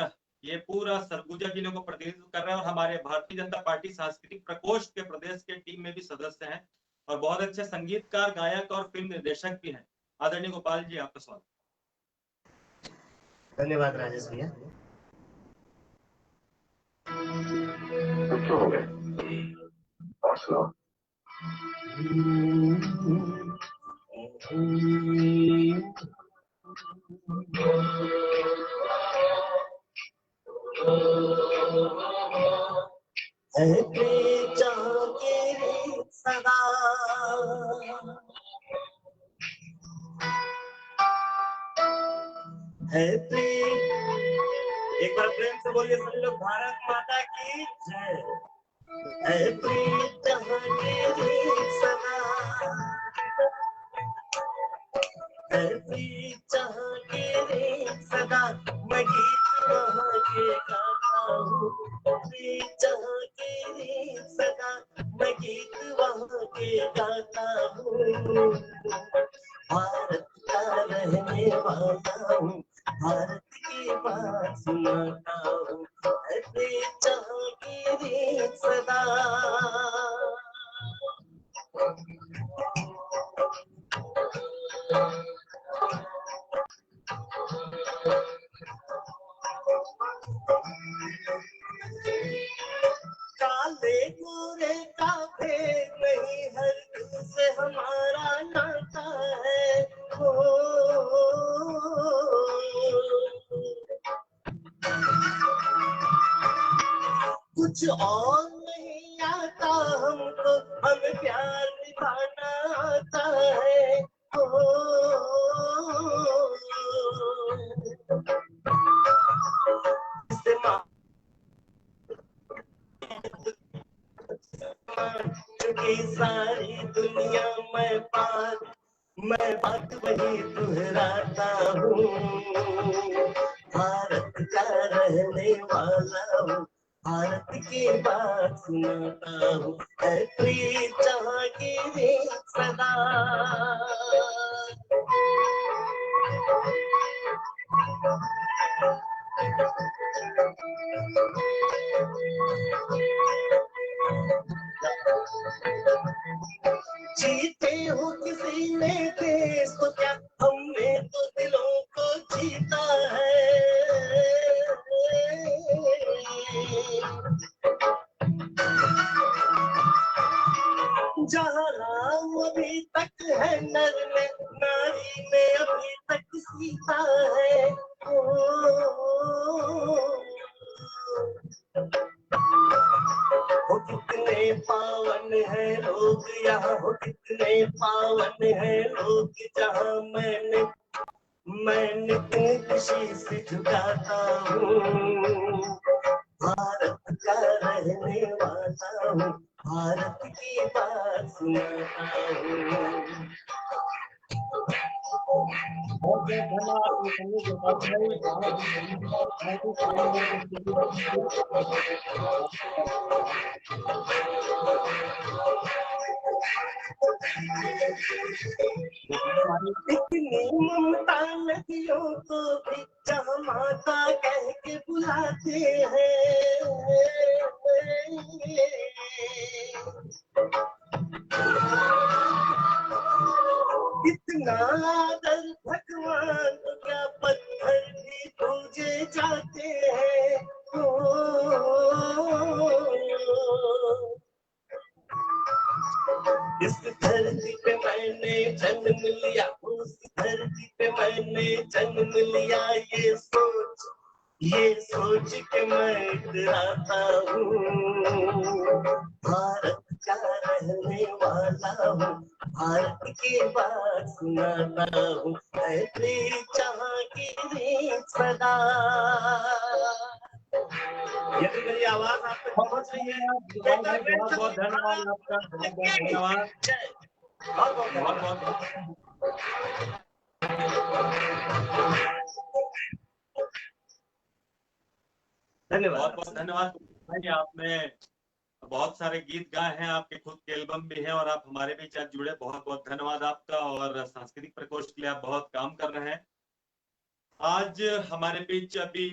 ये पूरा सरगुजा जिले को प्रतिनिधित्व कर रहे हैं और हमारे भारतीय जनता पार्टी सांस्कृतिक प्रकोष्ठ के प्रदेश के टीम में भी सदस्य हैं और बहुत अच्छे संगीतकार, गायक और फिल्म निर्देशक भी हैं। आदरणीय गोपाल जी, आपका स्वागत। धन्यवाद राजेश भैया। हो गए सदा है प्रेम। एक बार प्रेम से बोलिए सभी लोग, भारत माता की जय। है प्रेम जहाँ के सदा, है प्रेम जहाँ के सदा, मैं गीत वहाँ के गाता हूँ। प्रेम जहाँ के सदा, मैं गीत वहाँ के गाता हूँ। भारत का रहने वाला हूँ, भारत की बात सुनाता हूँ। ऐसे जहांगीर सदा। काले गोरे का भेद नहीं, हर दिल से हमारा नाता है। कुछ और नहीं आता हमको, हमें प्यार निभाना आता है। सारी दुनिया में पार, मैं बात वही दोहराता हूँ। भारत का रहने वाला हूँ, भारत की बात सुनाता हूँ। प्रिय जहांगीर सदा। जीते हो किसी ने देश को क्या, हमने तो दिलों को जीता है। जहाँ राम अभी तक है नर में, नारी में अभी तक सीता है। हो कितने पावन है लोग यहाँ, हो कितने पावन है लोग जहाँ मैं नित्य खुशी से झुकाता हूँ। भारत का रहने वाला हूँ, भारत की बात सुनाता हूँ। बहुत धन्यवाद इतनी ममता नदियों को भी जहाँ माता कह के बुलाते हैं। इतना आदर भगवान को क्या पत्थर भी पूजे जाते हैं। इस धरती पे मैंने जन्म लिया, उस धरती पे मैंने जन्म लिया, ये सोच के मैं इतराता हूँ। भारत का रहने वाला हूँ, भारत की बात सुनाता हूँ। ऐसे जहांगीर सदा। यदि मेरी आवाज आप तक पहुंच रही है, बहुत बहुत धन्यवाद आपका, बहुत बहुत धन्यवाद, बहुत बहुत धन्यवाद। बहुत बहुत धन्यवाद। आपने बहुत सारे गीत गाए हैं, आपके खुद के एल्बम भी हैं और आप हमारे बीच आज जुड़े, बहुत बहुत धन्यवाद आपका। और सांस्कृतिक प्रकोष्ठ के लिए आप बहुत काम कर रहे हैं। आज हमारे बीच अभी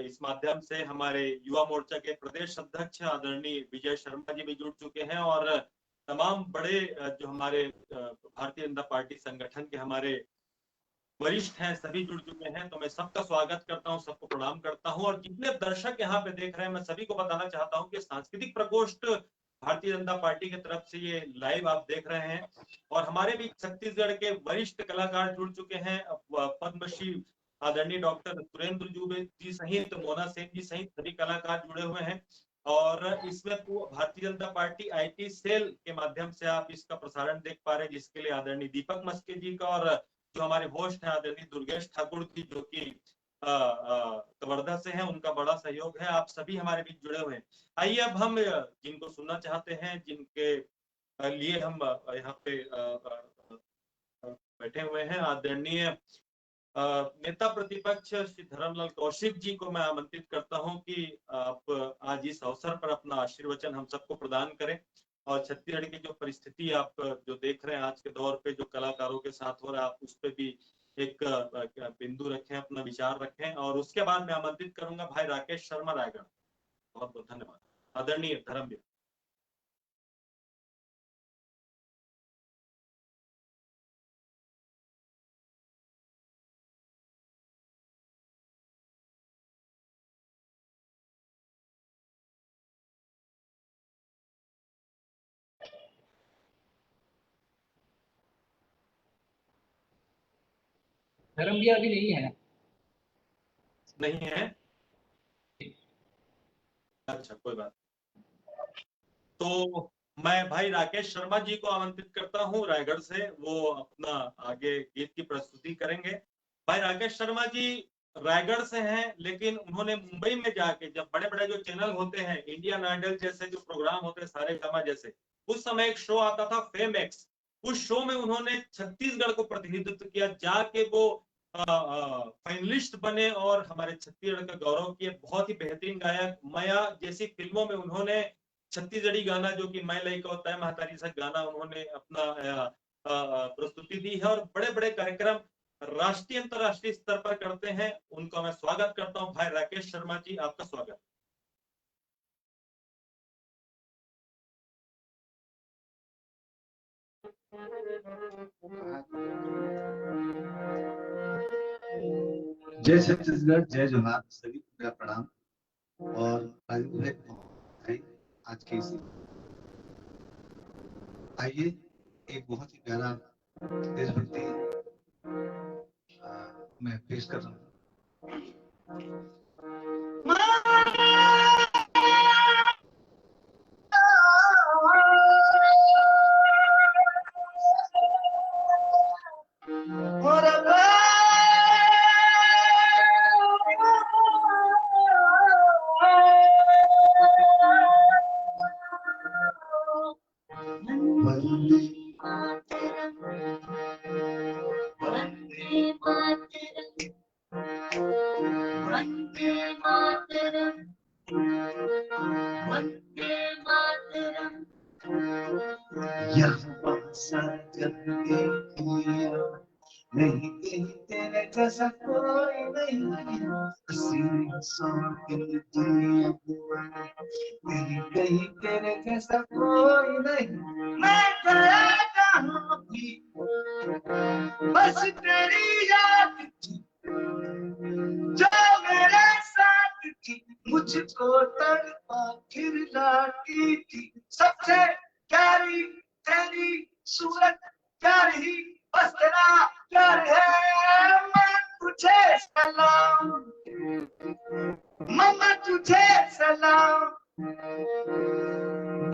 इस माध्यम से हमारे युवा मोर्चा के प्रदेश अध्यक्ष आदरणीय विजय शर्मा जी भी जुड़ चुके हैं और तमाम बड़े जो हमारे भारतीय जनता पार्टी संगठन के हमारे वरिष्ठ हैं सभी जुड़ चुके हैं। तो मैं सबका स्वागत करता हूं, सबको प्रणाम करता हूं और जितने दर्शक यहाँ पे देख रहे हैं मैं सभी को बताना चाहता हूं कि सांस्कृतिक प्रकोष्ठ भारतीय जनता पार्टी की तरफ से ये लाइव आप देख रहे हैं और हमारे भी छत्तीसगढ़ के वरिष्ठ कलाकार जुड़ चुके हैं। पद्मश्री आदरणीय डॉक्टर सुरेंद्र दुबे जी सहित मोना सेन जी सहित सभी कलाकार जुड़े हुए हैं और इसमें Bharatiya Janata party IT cell के माध्यम से आप इसका प्रसारण देख पा रहे हैं, जिसके लिए आदरणीय दीपक मस्के जी का और जो हमारे होस्ट है आदरणीय दुर्गेश ठाकुर जी जो कि कवर्धा से हैं, उनका बड़ा सहयोग है। आप सभी हमारे बीच जुड़े हुए हैं। आइए अब हम जिनको सुनना चाहते हैं, जिनके लिए हम यहाँ पे बैठे हुए हैं, आदरणीय नेता प्रतिपक्ष श्री धर्मलाल कौशिक जी को मैं आमंत्रित करता हूं कि आप आज इस अवसर पर अपना आशीर्वचन हम सबको प्रदान करें और छत्तीसगढ़ की जो परिस्थिति आप जो देख रहे हैं आज के दौर पे जो कलाकारों के साथ हो रहा है, आप उस पर भी एक बिंदु रखें, अपना विचार रखें। और उसके बाद मैं आमंत्रित करूंगा भाई राकेश शर्मा रायगढ़। बहुत बहुत धन्यवाद। आदरणीय धर्मवीर। धर्म भी अभी नहीं है। नहीं है, अच्छा कोई बात। तो मैं भाई राकेश शर्मा जी को आमंत्रित करता हूं रायगढ़ से, वो अपना आगे गीत की प्रस्तुति करेंगे। भाई राकेश शर्मा जी रायगढ़ से हैं, लेकिन उन्होंने मुंबई में जाके जब बड़े बड़े जो चैनल होते हैं, इंडियन आइडल जैसे जो प्रोग्राम होते हैं, सारे गामा जैसे, उस समय एक शो आता था फेम एक्स, उस शो में उन्होंने छत्तीसगढ़ को प्रतिनिधित्व किया, जाके वो फाइनलिस्ट बने और हमारे छत्तीसगढ़ का गौरव किए। बहुत ही बेहतरीन गायक, माया जैसी फिल्मों में उन्होंने छत्तीसगढ़ी गाना जो कि मैं लइका होता है महतारी सा गाना उन्होंने अपना प्रस्तुति दी है और बड़े बड़े कार्यक्रम राष्ट्रीय अंतरराष्ट्रीय स्तर पर करते हैं। उनका मैं स्वागत करता हूं। भाई राकेश शर्मा जी, आपका स्वागत। जय छत्तीसगढ़, जय जोहार, सभी को प्रणाम। और आज के इसी आइए एक बहुत ही प्यारा देशभक्ति मैं पेश कर रहा हूँ। नहीं कहीं तेरे जैसा कोई नहीं, नहीं कहीं तेरे जैसा कोई नहीं। मैं गया जहाँ भी बस तेरी याद थी जो मेरे साथ थी, मुझको तड़पा फिर लाती थी। सबसे प्यारी तेरी सूरत प्यार ही बस तेरा प्यार है। मैं तुझे सलाम, मम्मा तुझे सलाम,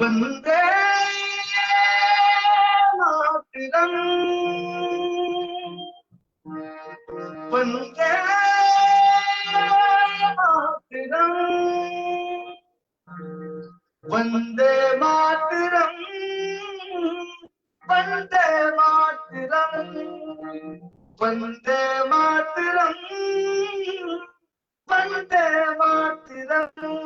वंदे मातरम, वंदे मातरम, वंदे मातरम, वंदे मातरम, वंदे मातरम, वंदे मातरम।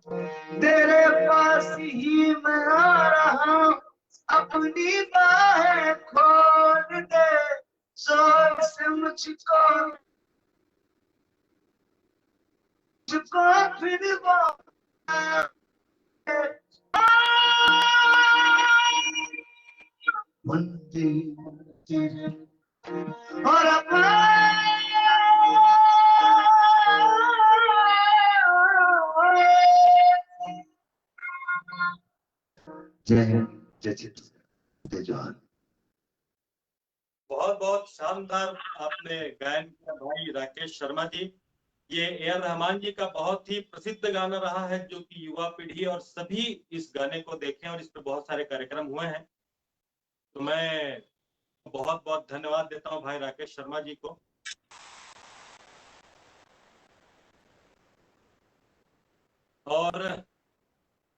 तेरे पास ही मैं आ रहा हूं, अपनी बाहें खोल दे, जोर से मुझको फिर वंदे और जय हिंद, जय छत्तीसगढ़, जय जवान। बहुत बहुत शानदार आपने गायन किया भाई राकेश शर्मा जी। ये ए.आर. रहमान जी का बहुत ही प्रसिद्ध गाना रहा है, जो कि युवा पीढ़ी और सभी इस गाने को देखें, और इस पर बहुत सारे कार्यक्रम हुए हैं। तो मैं बहुत बहुत धन्यवाद देता हूं भाई राकेश शर्मा जी को। और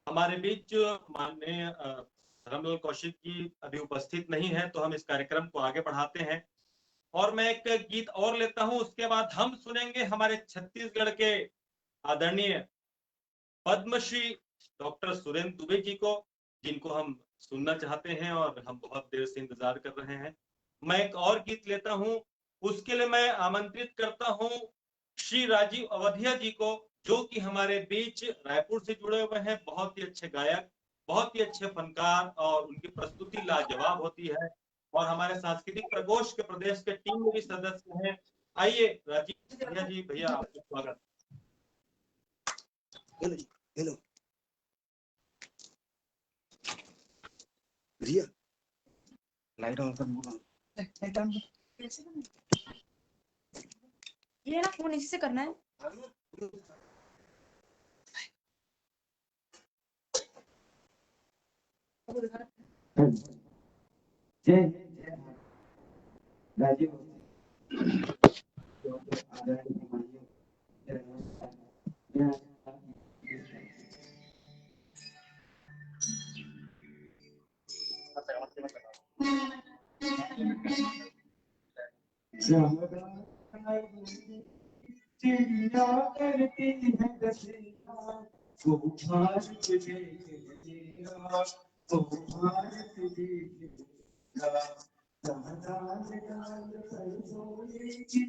हमारे बीच माननीय धर्मलाल कौशिक जी अभी उपस्थित नहीं है, तो हम इस कार्यक्रम को आगे बढ़ाते हैं। और मैं एक गीत और लेता हूं, उसके बाद हम सुनेंगे हमारे छत्तीसगढ़ के आदरणीय पद्मश्री डॉक्टर सुरेंद्र दुबे जी को, जिनको हम सुनना चाहते हैं और हम बहुत देर से इंतजार कर रहे हैं। मैं एक और गीत लेता हूं, उसके लिए मैं आमंत्रित करता हूं श्री राजीव अवधिया जी को, जो कि हमारे बीच रायपुर से जुड़े हुए हैं। बहुत ही अच्छे गायक, बहुत ही अच्छे फनकार, और उनकी प्रस्तुति लाजवाब होती है, और हमारे सांस्कृतिक प्रकोष्ठ के प्रदेश के टीम में भी सदस्य हैं। आइए राजीव अवधिया जी, भैया आपका स्वागत। हेलो भैया, लाइट ऑन कर बोला। लाइट ऑन कैसे करना है? ये ना फोन इसी से करना है। जय राजीव चिड़िया करती है दशेरा, वो भारत देखेगा, वो भारत देखेगा, दाल दाल कर सोएगी।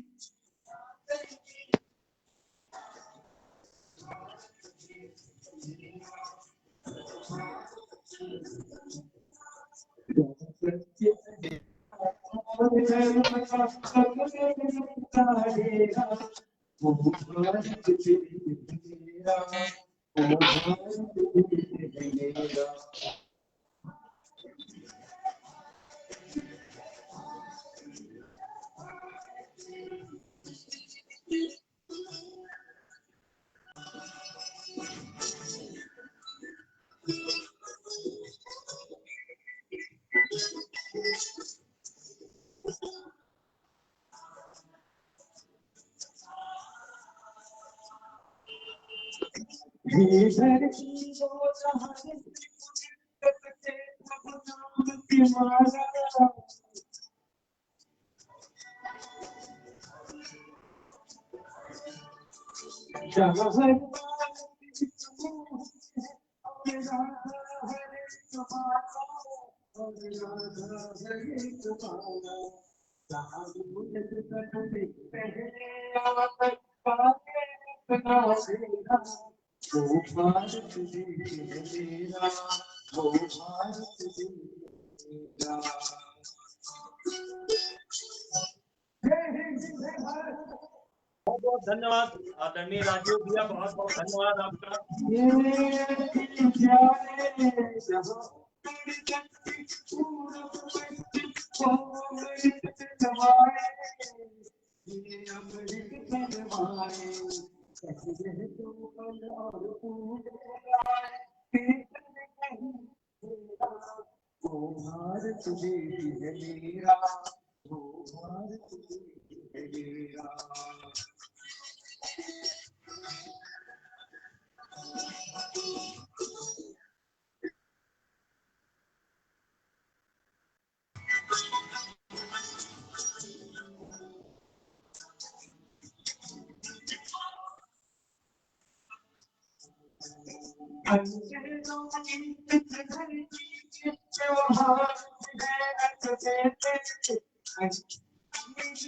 बहुत बहुत धन्यवाद आदरणीय राजीव भैया, बहुत बहुत धन्यवाद आपका।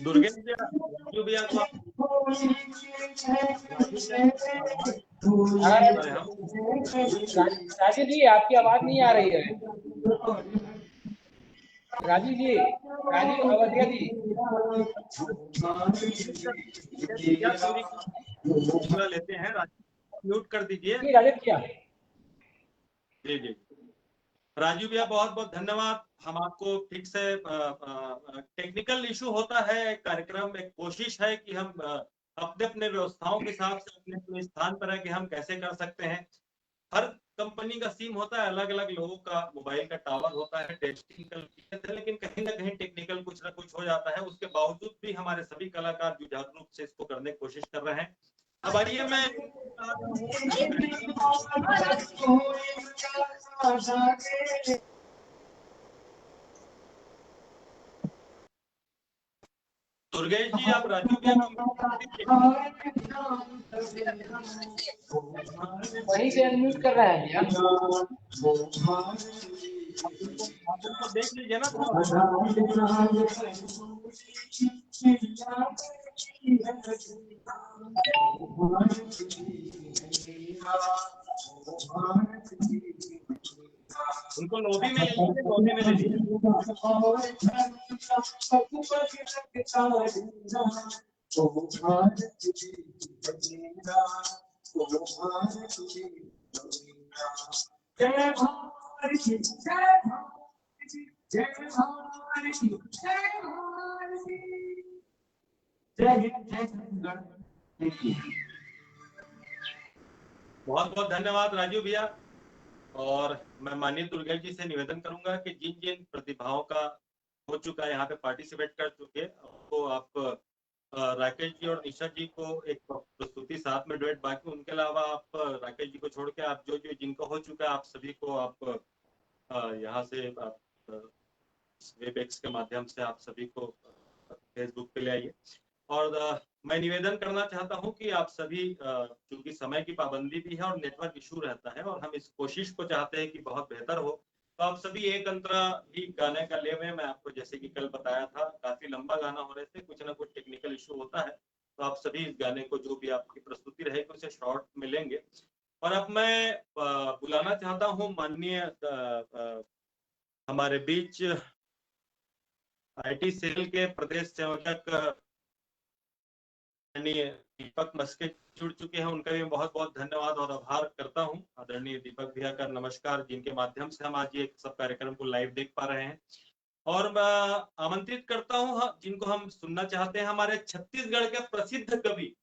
दुर्गेश जी, राजू भैया को राजू जी आपकी आवाज नहीं आ रही है। राजू जी, राजू अवधिया जी, पूरा लेते हैं। म्यूट कर दीजिए। राजू भैया। जी जी राजू भैया, बहुत बहुत धन्यवाद। हम आपको ठीक से टेक्निकल इशू होता है कार्यक्रम, एक कोशिश है कि हम अपने अपने व्यवस्थाओं के हिसाब से अपने अपने स्थान पर है कि हम कैसे कर सकते हैं। हर कंपनी का सिम होता है, अलग अलग लोगों का मोबाइल का टावर होता है, टेक्निकल, लेकिन कहीं ना कहीं टेक्निकल कुछ ना कुछ हो जाता है। उसके बावजूद भी हमारे सभी कलाकार जुझारू रूप से इसको करने की कोशिश कर रहे हैं। अब आइए मैं दुर्गेश जी, आप राजू भैया वहीं से अनम्यूट कर रहा है भैया। देख लीजिए ना। उनको लॉबी में ले लीजिए, लॉबी में ले लीजिए। बहुत बहुत धन्यवाद राजू भैया। और मैं माननीय दुर्गेश जी से निवेदन करूंगा कि जिन जिन प्रतिभाओं का हो चुका है, यहाँ पे पार्टिसिपेट कर चुके हैं, तो आप राकेश जी और निशा जी को एक प्रस्तुति साथ में डुएट, बाकी उनके अलावा आप राकेश जी को छोड़ के आप जो जो जिनको हो चुका है आप सभी को आप यहाँ से वेबएक्स के माध्यम से आप सभी को फेसबुक पे ले आइए। और मैं निवेदन करना चाहता हूं कि आप सभी, क्योंकि समय की पाबंदी भी है और नेटवर्क इशू रहता है और हम इस कोशिश को चाहते हैं कि बहुत बेहतर हो, तो आप सभी एक अंतरा ही गाने का ले हुए। मैं आपको जैसे कि कल बताया था, काफी लंबा गाना हो रहे थे, कुछ ना कुछ टेक्निकल इशू होता है, तो आप सभी इस गाने को, जो भी आपकी प्रस्तुति रहेगी उसे शॉर्ट में लेंगे। और अब मैं बुलाना चाहता हूँ माननीय हमारे बीच IT सेल के प्रदेश संयोजक दीपक मस्के जुड़ चुके हैं, उनका भी बहुत बहुत धन्यवाद और आभार करता हूं। आदरणीय दीपक भैया का नमस्कार, जिनके माध्यम से हम आज ये सब कार्यक्रम को लाइव देख पा रहे हैं। और मैं आमंत्रित करता हूं जिनको हम सुनना चाहते हैं, हमारे छत्तीसगढ़ के प्रसिद्ध कवि,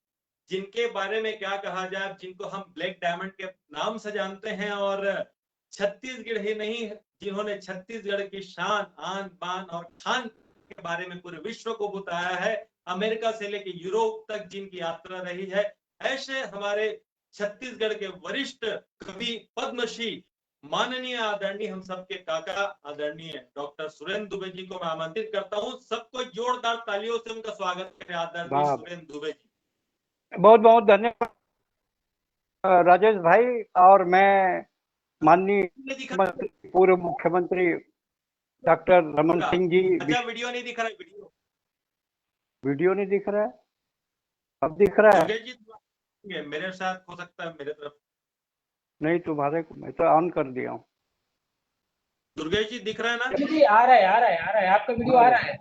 जिनके बारे में क्या कहा जाए, जिनको हम ब्लैक डायमंड के नाम से जानते हैं, और छत्तीसगढ़ ही नहीं, जिन्होंने छत्तीसगढ़ की शान, आन बान और खान के बारे में पूरे विश्व को बताया है, अमेरिका से लेकर यूरोप तक जिनकी यात्रा रही है, ऐसे हमारे छत्तीसगढ़ के वरिष्ठ कवि पद्मश्री माननीय आदरणीय हम सबके काका आदरणीय डॉक्टर सुरेंद्र दुबे जी को मैं आमंत्रित करता हूं। सबको जोरदार तालियों से उनका स्वागत करें। आदरणीय सुरेंद्र दुबे जी, बहुत बहुत धन्यवाद राजेश भाई। और मैं माननीय पूर्व मुख्यमंत्री डॉक्टर रमन सिंह जी। अच्छा, वीडियो नहीं दिख रहा है? वीडियो नहीं दिख रहा है? अब दिख रहा है? मेरे साथ हो सकता है, मेरे तरफ नहीं, तुम्हारे को मैं तो ऑन कर दिया हूँ। दुर्गेश जी दिख रहा है ना? जी आ रहा है, आ रहा है, आ रहा है, आपका वीडियो आ रहा है।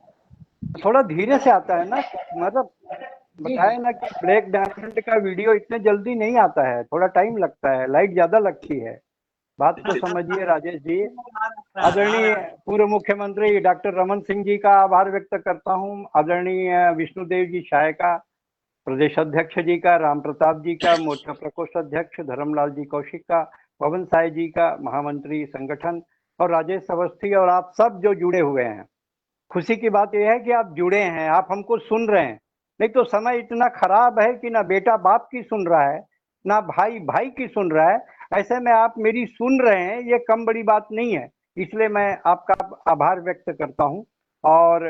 थोड़ा धीरे से आता है ना, मतलब बताए ना कि ब्लैक डायमंड का वीडियो इतने जल्दी नहीं आता है, थोड़ा टाइम लगता है, लाइट ज्यादा लगती है। बात को समझिए राजेश जी। आदरणीय पूर्व मुख्यमंत्री डॉक्टर रमन सिंह जी का आभार व्यक्त करता हूँ, आदरणीय विष्णुदेव जी शाह का, प्रदेश अध्यक्ष जी का, राम प्रताप जी का, मोर्चा प्रकोष्ठ अध्यक्ष धर्मलाल जी कौशिक का, पवन साय जी का, महामंत्री संगठन, और राजेश अवस्थी, और आप सब जो जुड़े हुए हैं। खुशी की बात यह है कि आप जुड़े हैं, आप हमको सुन रहे हैं। नहीं तो समय इतना खराब है कि ना बेटा बाप की सुन रहा है, ना भाई भाई की सुन रहा है। ऐसे में आप मेरी सुन रहे हैं, ये कम बड़ी बात नहीं है, इसलिए मैं आपका आभार व्यक्त करता हूं। और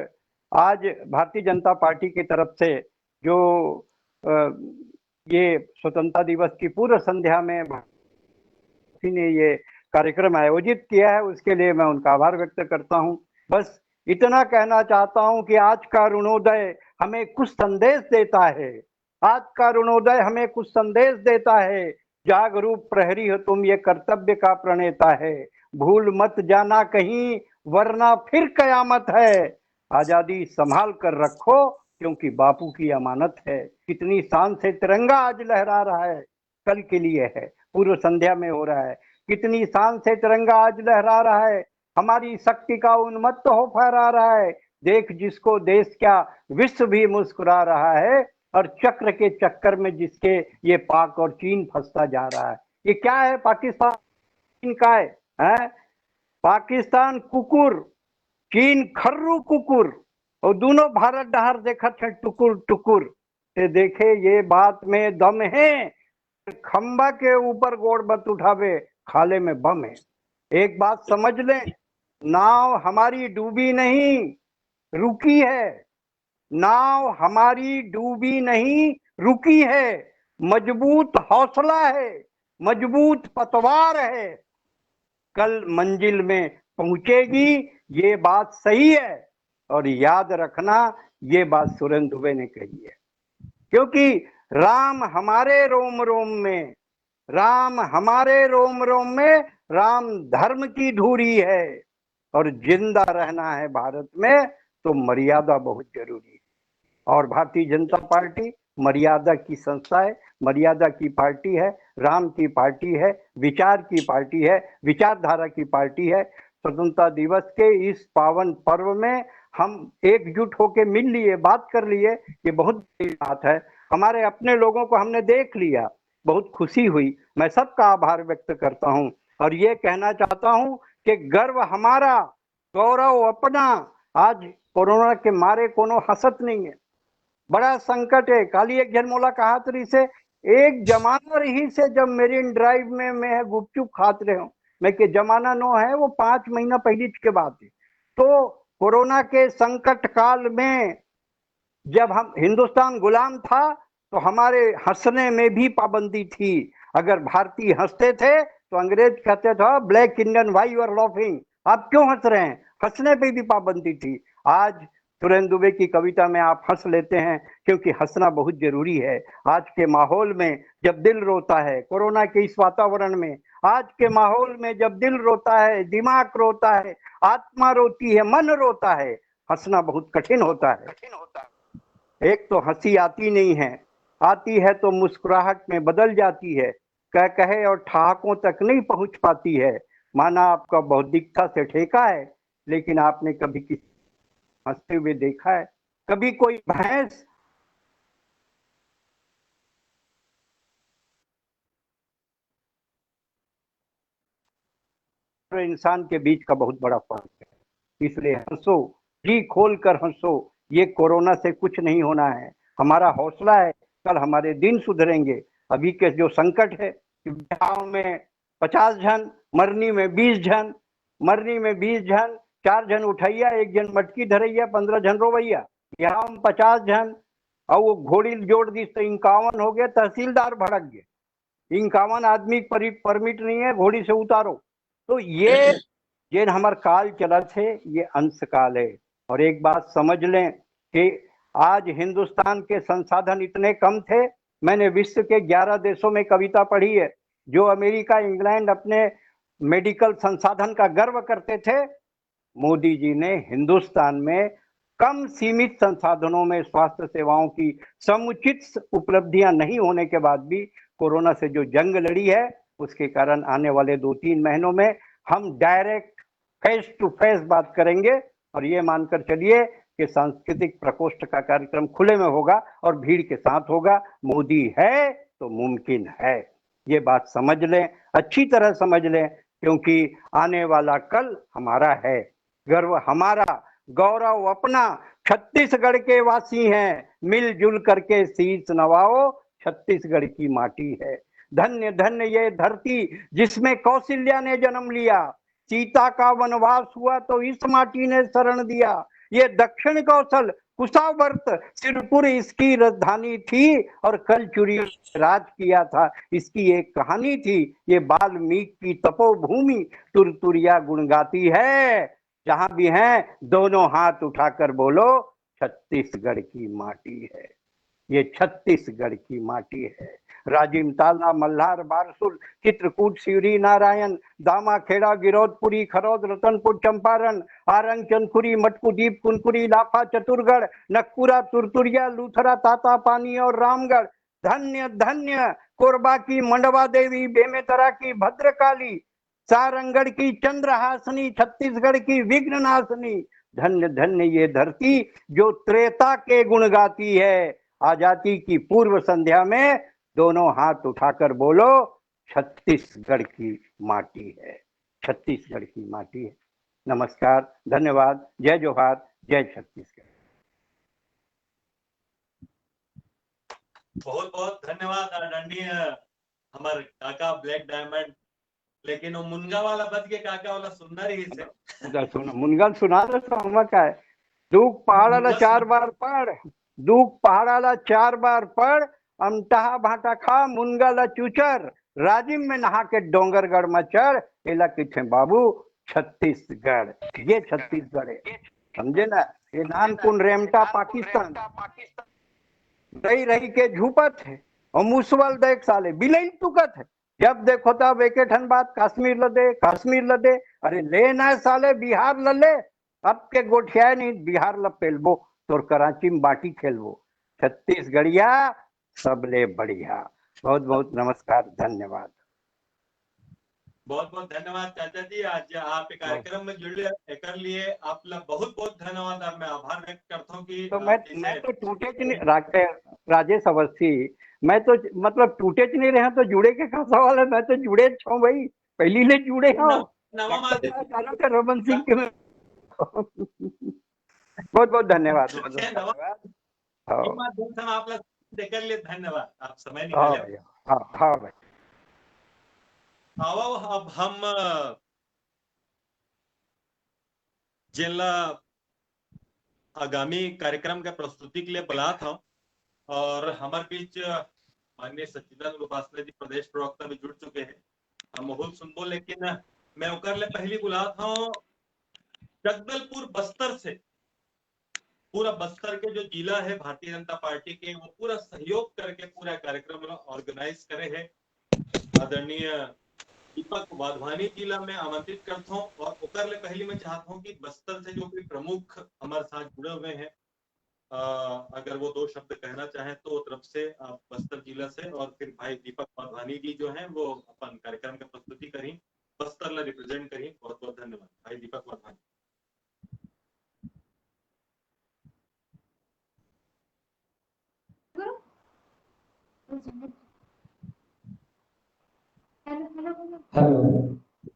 आज भारतीय जनता पार्टी की तरफ से जो ये स्वतंत्रता दिवस की पूर्व संध्या में जी ने ये कार्यक्रम आयोजित किया है, उसके लिए मैं उनका आभार व्यक्त करता हूँ। बस इतना कहना चाहता हूँ कि आज का अरुणोदय हमें कुछ संदेश देता है, आज का अरुणोदय हमें कुछ संदेश देता है। जागरूक प्रहरी हो तुम, ये कर्तव्य का प्रणेता है, भूल मत जाना कहीं वरना फिर कयामत है। आजादी संभाल कर रखो क्योंकि बापू की अमानत है। कितनी शान से तिरंगा आज लहरा रहा है, कल के लिए है, पूर्व संध्या में हो रहा है। कितनी शान से तिरंगा आज लहरा रहा है, हमारी शक्ति का उन्मत्त हो फहरा रहा है। देख जिसको देश क्या विश्व भी मुस्कुरा रहा है, और चक्र के चक्कर में जिसके ये पाक और चीन फंसता जा रहा है। ये क्या है? पाकिस्तान चीन का है? पाकिस्तान कुकुर, चीन खर्रू कुकुर, और दोनों भारत डहर देखत है टुकुर टुकुर। ते देखे ये बात में दम है, खंबा के ऊपर गोड़ मत उठावे, खाले में बम है। एक बात समझ लें, नाव हमारी डूबी नहीं रुकी है, नाव हमारी डूबी नहीं रुकी है। मजबूत हौसला है, मजबूत पतवार है, कल मंजिल में पहुंचेगी, ये बात सही है। और याद रखना, ये बात सुरेंद्र दुबे ने कही है, क्योंकि राम हमारे रोम रोम में, राम हमारे रोम रोम में, राम धर्म की धुरी है। और जिंदा रहना है भारत में तो मर्यादा बहुत जरूरी है। और भारतीय जनता पार्टी मर्यादा की संस्था है, मर्यादा की पार्टी है, राम की पार्टी है, विचार की पार्टी है, विचारधारा की पार्टी है। स्वतंत्रता दिवस के इस पावन पर्व में हम एकजुट होकर मिल लिए, बात कर लिए, ये बहुत बड़ी बात है। हमारे अपने लोगों को हमने देख लिया, बहुत खुशी हुई। मैं सबका आभार व्यक्त करता हूँ और ये कहना चाहता हूँ कि गर्व हमारा, गौरव अपना। आज कोरोना के मारे कोनो हसत नहीं है, बड़ा संकट है। काली एक जन मोला कहा तरी से एक जमाना रही से जब मेरीन ड्राइव में मैं गुपचुप खात रहे हूँ, मैं के जमाना नो है वो 5 महीना पहले के बात है। तो कोरोना के संकट काल में जब हम हिंदुस्तान गुलाम था तो हमारे हंसने में भी पाबंदी थी। अगर भारतीय हंसते थे तो अंग्रेज कहते थे black Indian why you are laughing, आप क्यों हंस रहे हैं, हंसने पे भी पाबंदी थी। आज सुरेंद्र दुबे की कविता में आप हंस लेते हैं क्योंकि हंसना बहुत जरूरी है। आज के माहौल में जब दिल रोता है, कोरोना के इस वातावरण में, आज के माहौल में जब दिल रोता है, दिमाग रोता है, आत्मा रोती है, मन रोता है, हंसना बहुत कठिन होता है। एक तो हंसी आती नहीं है, आती है तो मुस्कुराहट में बदल जाती है, कह कहे और ठहाकों तक नहीं पहुंच पाती है। माना आपका बौद्धिकता से ठेका है, लेकिन आपने कभी किसी हंसते हुए देखा है? कभी कोई भैंस और इंसान के बीच का बहुत बड़ा फर्क है। इसलिए हंसो, जी खोल कर हंसो, ये कोरोना से कुछ नहीं होना है। हमारा हौसला है, कल हमारे दिन सुधरेंगे। अभी के जो संकट है, गांव में 50 जन, मरनी में 20 जन, मरनी में 20 जन, 4 जन उठैया, 1 जन मटकी धरैया, 15 जन रोवैया। यहाँ में 50 जन और वो घोड़ी जोड़ दी तो 51 हो गए, तहसीलदार भड़क गए। 51 आदमी परमिट नहीं है, घोड़ी से उतारो। तो ये हमार काल चलत है, ये अंश काल है। और एक बात समझ लें कि आज हिंदुस्तान के संसाधन इतने कम थे। मैंने विश्व के 11 देशों में कविता पढ़ी है। जो अमेरिका, इंग्लैंड अपने मेडिकल संसाधन का गर्व करते थे, मोदी जी ने हिंदुस्तान में कम सीमित संसाधनों में स्वास्थ्य सेवाओं की समुचित उपलब्धियां नहीं होने के बाद भी कोरोना से जो जंग लड़ी है, उसके कारण आने वाले 2-3 महीनों में हम डायरेक्ट फेस टू फेस बात करेंगे। और ये मानकर चलिए कि सांस्कृतिक प्रकोष्ठ का कार्यक्रम खुले में होगा और भीड़ के साथ होगा। मोदी है तो मुमकिन है, ये बात समझ लें, अच्छी तरह समझ लें, क्योंकि आने वाला कल हमारा है, गर्व हमारा, गौरव अपना। छत्तीसगढ़ के वासी हैं, मिलजुल करके शीश नवाओ, छत्तीसगढ़ की माटी है। धन्य धन्य ये धरती जिसमें कौशल्या ने जन्म लिया, सीता का वनवास हुआ तो इस माटी ने शरण दिया। ये दक्षिण कौशल कुशावर्त सिरपुर इसकी राजधानी थी और कल चुरी राज किया था इसकी एक कहानी थी। ये वाल्मीकि की तपोभूमि तुरतुरिया गुण गाती है। जहां भी हैं दोनों हाथ उठाकर बोलो छत्तीसगढ़ की माटी है, ये छत्तीसगढ़ की माटी है। राजिम ताला मल्हार बारसुर चित्रकूट सिवरी नारायण दामा खेड़ा गिरौदपुरी खरौद रतनपुर चंपारण आरंग चंदखुरी मटकुदीप कुनकुरी लाफा चतुरगढ़ नकपुरा तुरतुरिया लूथरा ताता पानी और रामगढ़। धन्य धन्य कोरबा की मंडवा देवी बेमेतरा की भद्रकाली सारंगढ़ की चंद्रहासनी छत्तीसगढ़ की विघ्ननाशनी। धन्य धन्य ये धरती जो त्रेता के गुण गाती है। आजादी की पूर्व संध्या में दोनों हाथ उठाकर बोलो छत्तीसगढ़ की माटी है, छत्तीसगढ़ की माटी है। नमस्कार, धन्यवाद, जय जोहार, जय छत्तीसगढ़। बहुत बहुत धन्यवाद आदरणीय हमारे काका ब्लैक डायमंड। लेकिन वो मुनगा वाला बच के काका वाला सुनना रही से मुनगल सुना दो तो हम का है। दुख पहाड़ाला 4 बार पढ़, दुख पहाड़ाला 4 बार पढ़, अमटहा भाटा खा मुनगल चूचर राजिम में नहा के डोंगरगढ़ में चढ़। एला किथे बाबू छत्तीसगढ़, ये छत्तीसगढ़ है, समझे ना। ये नानकुन रेमटा पाकिस्तान रही रही के झूपत है और मुसवल देख साले बिलैल तुकत है। जब देखो तब एक ठन बात कश्मीर लदे कश्मीर लदे। अरे ले ना साले बिहार लले, अब के गोठिया नहीं बिहार ल पेलबो तोर कराची में बाटी खेलबो। छत्तीसगढ़िया सबले बढ़िया। बहुत बहुत नमस्कार, धन्यवाद। बहुत बहुत धन्यवाद चाचा जी, आज आप कार्यक्रम में जुड़े कर लिए आपला बहुत बहुत धन्यवाद। मैं आभार व्यक्त करता हूँ कि तो मैं तो टूटे च नहीं राजेश अवस्थी, मैं तो मतलब टूटे च नहीं रहे तो जुड़े के का सवाल है। मैं तो जुड़े छो भाई, पहली ले जुड़े हो रमन सिंह के। बहुत बहुत धन्यवाद, आप देकर लिए धन्यवाद, आप समय निकाले। हाँ भाई। आओ अब हम जिला आगामी कार्यक्रम के प्रस्तुति के लिए बुला था और हमारे बीच माननीय सच्चिदानंद उपासना जी प्रदेश प्रवक्ता भी जुड़ चुके हैं। हम माहौल सुनबो, लेकिन मैं उकर ले पहली बुला था जगदलपुर बस्तर से। पूरा बस्तर के जो जिला है भारतीय जनता पार्टी के, वो पूरा सहयोग करके पूरा कार्यक्रम ऑर्गेनाइज करे है। आदरणीय दीपक वाधवानी जिला में आमंत्रित करता हूँ और उकर ले पहली मैं चाहता हूँ कि बस्तर से जो भी प्रमुख हमारे साथ जुड़े हुए हैं, अगर वो 2 शब्द कहना चाहें तो तरफ से आप बस्तर जिला से, और फिर भाई दीपक वाधवानी जी जो हैं वो अपन कार्यक्रम की प्रस्तुति करें, बस्तर ला रिप्रेजेंट करें। बहुत बहुत धन्यवाद भाई दीपक वाधवानी। हेलो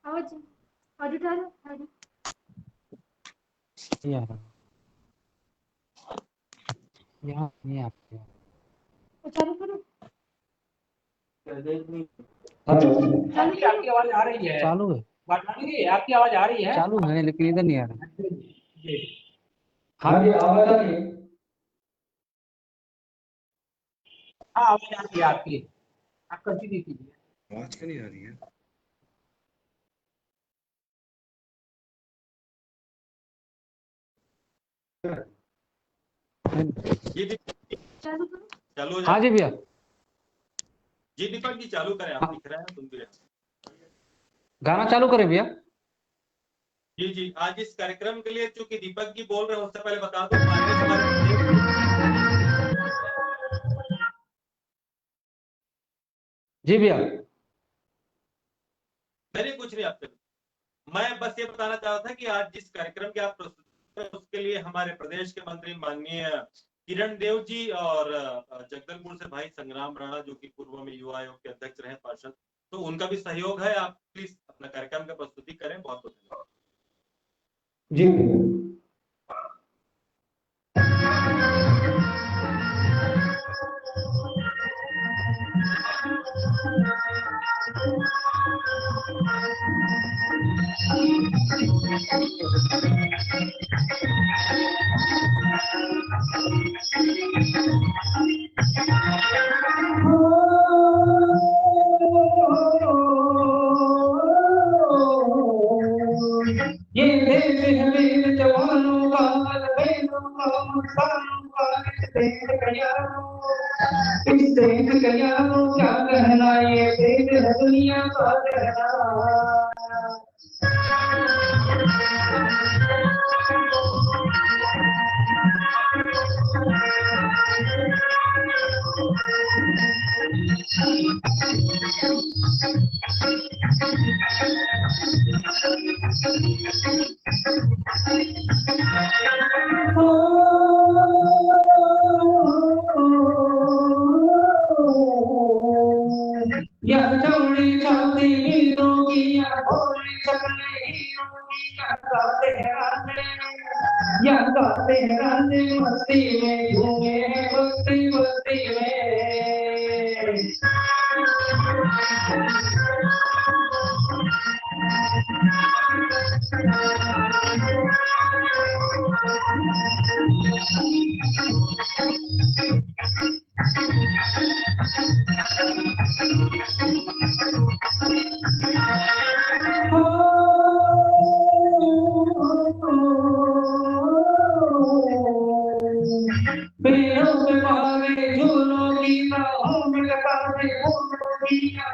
आवाज डालो। यहाँ नहीं आपके चालू करो। आपकी आवाज आ रही है? चालू है, आपकी आवाज आ रही है? चालू है लेकिन इधर नहीं आ रहा। हाँ जी, आवाज आ रही है। हाँ आवाज आ रही है आपकी, आप कंटिन्यू कीजिए। आवाज क्यों नहीं आ रही है? चालू करो। हाँ जी भैया। जी दीपक जी चालू करें, आप दिख रहे हैं, सुन भी रहे हैं। गाना चालू करें भैया। जी जी, आज इस कार्यक्रम के लिए चूंकि दीपक जी बोल रहे हैं उससे पहले बता दो जी भैया। मैंने कुछ नहीं आपसे, मैं बस ये बताना चाह रहा था कि आज जिस कार्यक्रम के आप प्रस्तुत उसके लिए हमारे प्रदेश के मंत्री माननीय किरण देव जी और जगदलपुर से भाई संग्राम राणा जो कि पूर्व में युवा आयोग के अध्यक्ष रहे पार्षद, तो उनका भी सहयोग है। आप प्लीज अपना कार्यक्रम का प्रस्तुति करें। बहुत बहुत धन्यवाद जी। इस देख कल्याणों क्या कहना, ये देख है दुनिया का कहना। या चौड़ी छाती हीरों की, या भोली शक्लें हीरों की, या गाते हैं गाने मस्ती में, घूमे हैं बस्ती बस्ती में। पेड़ों पे भागे झूलों की, राहों में लगाते फूलों की, या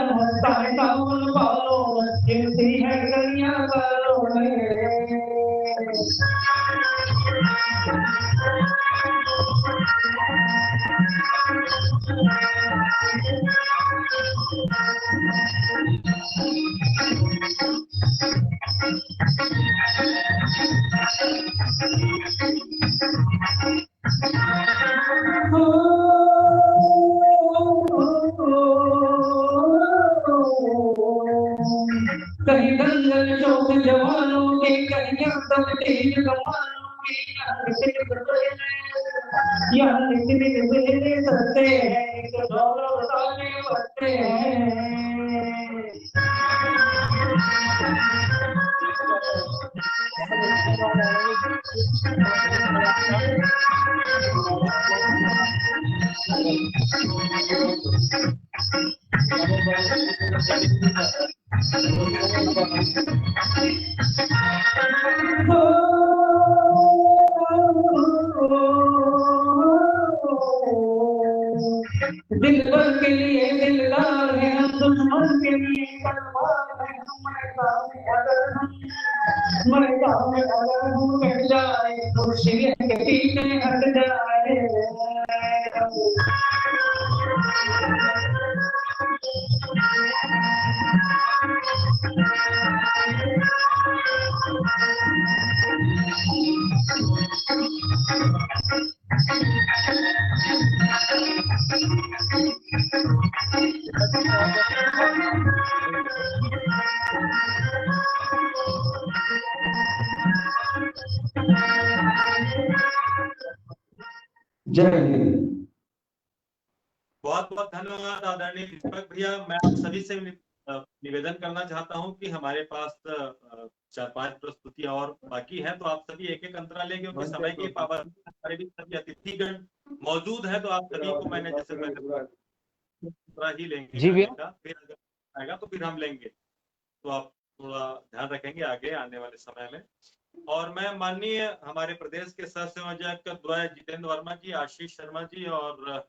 हंसता है सावन बालों में, खिलती है कलियां बालों में। कहीं दंगल चौक जवानों के, कहीं दम तेज कमानों के, या निकले सकते हैं, तो दौड़ो सारे बचते हैं। दिल भर के लिए दिलदार है हम, दुश्मन के लिए तलवार है हम। मैदान में अगर हम कट जाए, कुर्सी के पीछे हट जाए। जय हिंद। बहुत बहुत धन्यवाद आदरणीय दीपक भैया। मैं आप सभी से निवेदन करना चाहता हूं कि हमारे पास 4-5 प्रस्तुतियां और बाकी हैं, तो आप सभी एक एक अंतराल लेंगे, क्योंकि समय की पाबंदी, हमारे भी सभी अतिथिगण मौजूद है, तो आप सभी को मैंने जैसे ही लेंगे जी भैया। फिर अगर आएगा तो फिर हम लेंगे, तो आप थोड़ा ध्यान रखेंगे आगे आने वाले समय में। और मैं माननीय हमारे प्रदेश के सह संयोजक द्वय जितेंद्र वर्मा जी, आशीष शर्मा जी और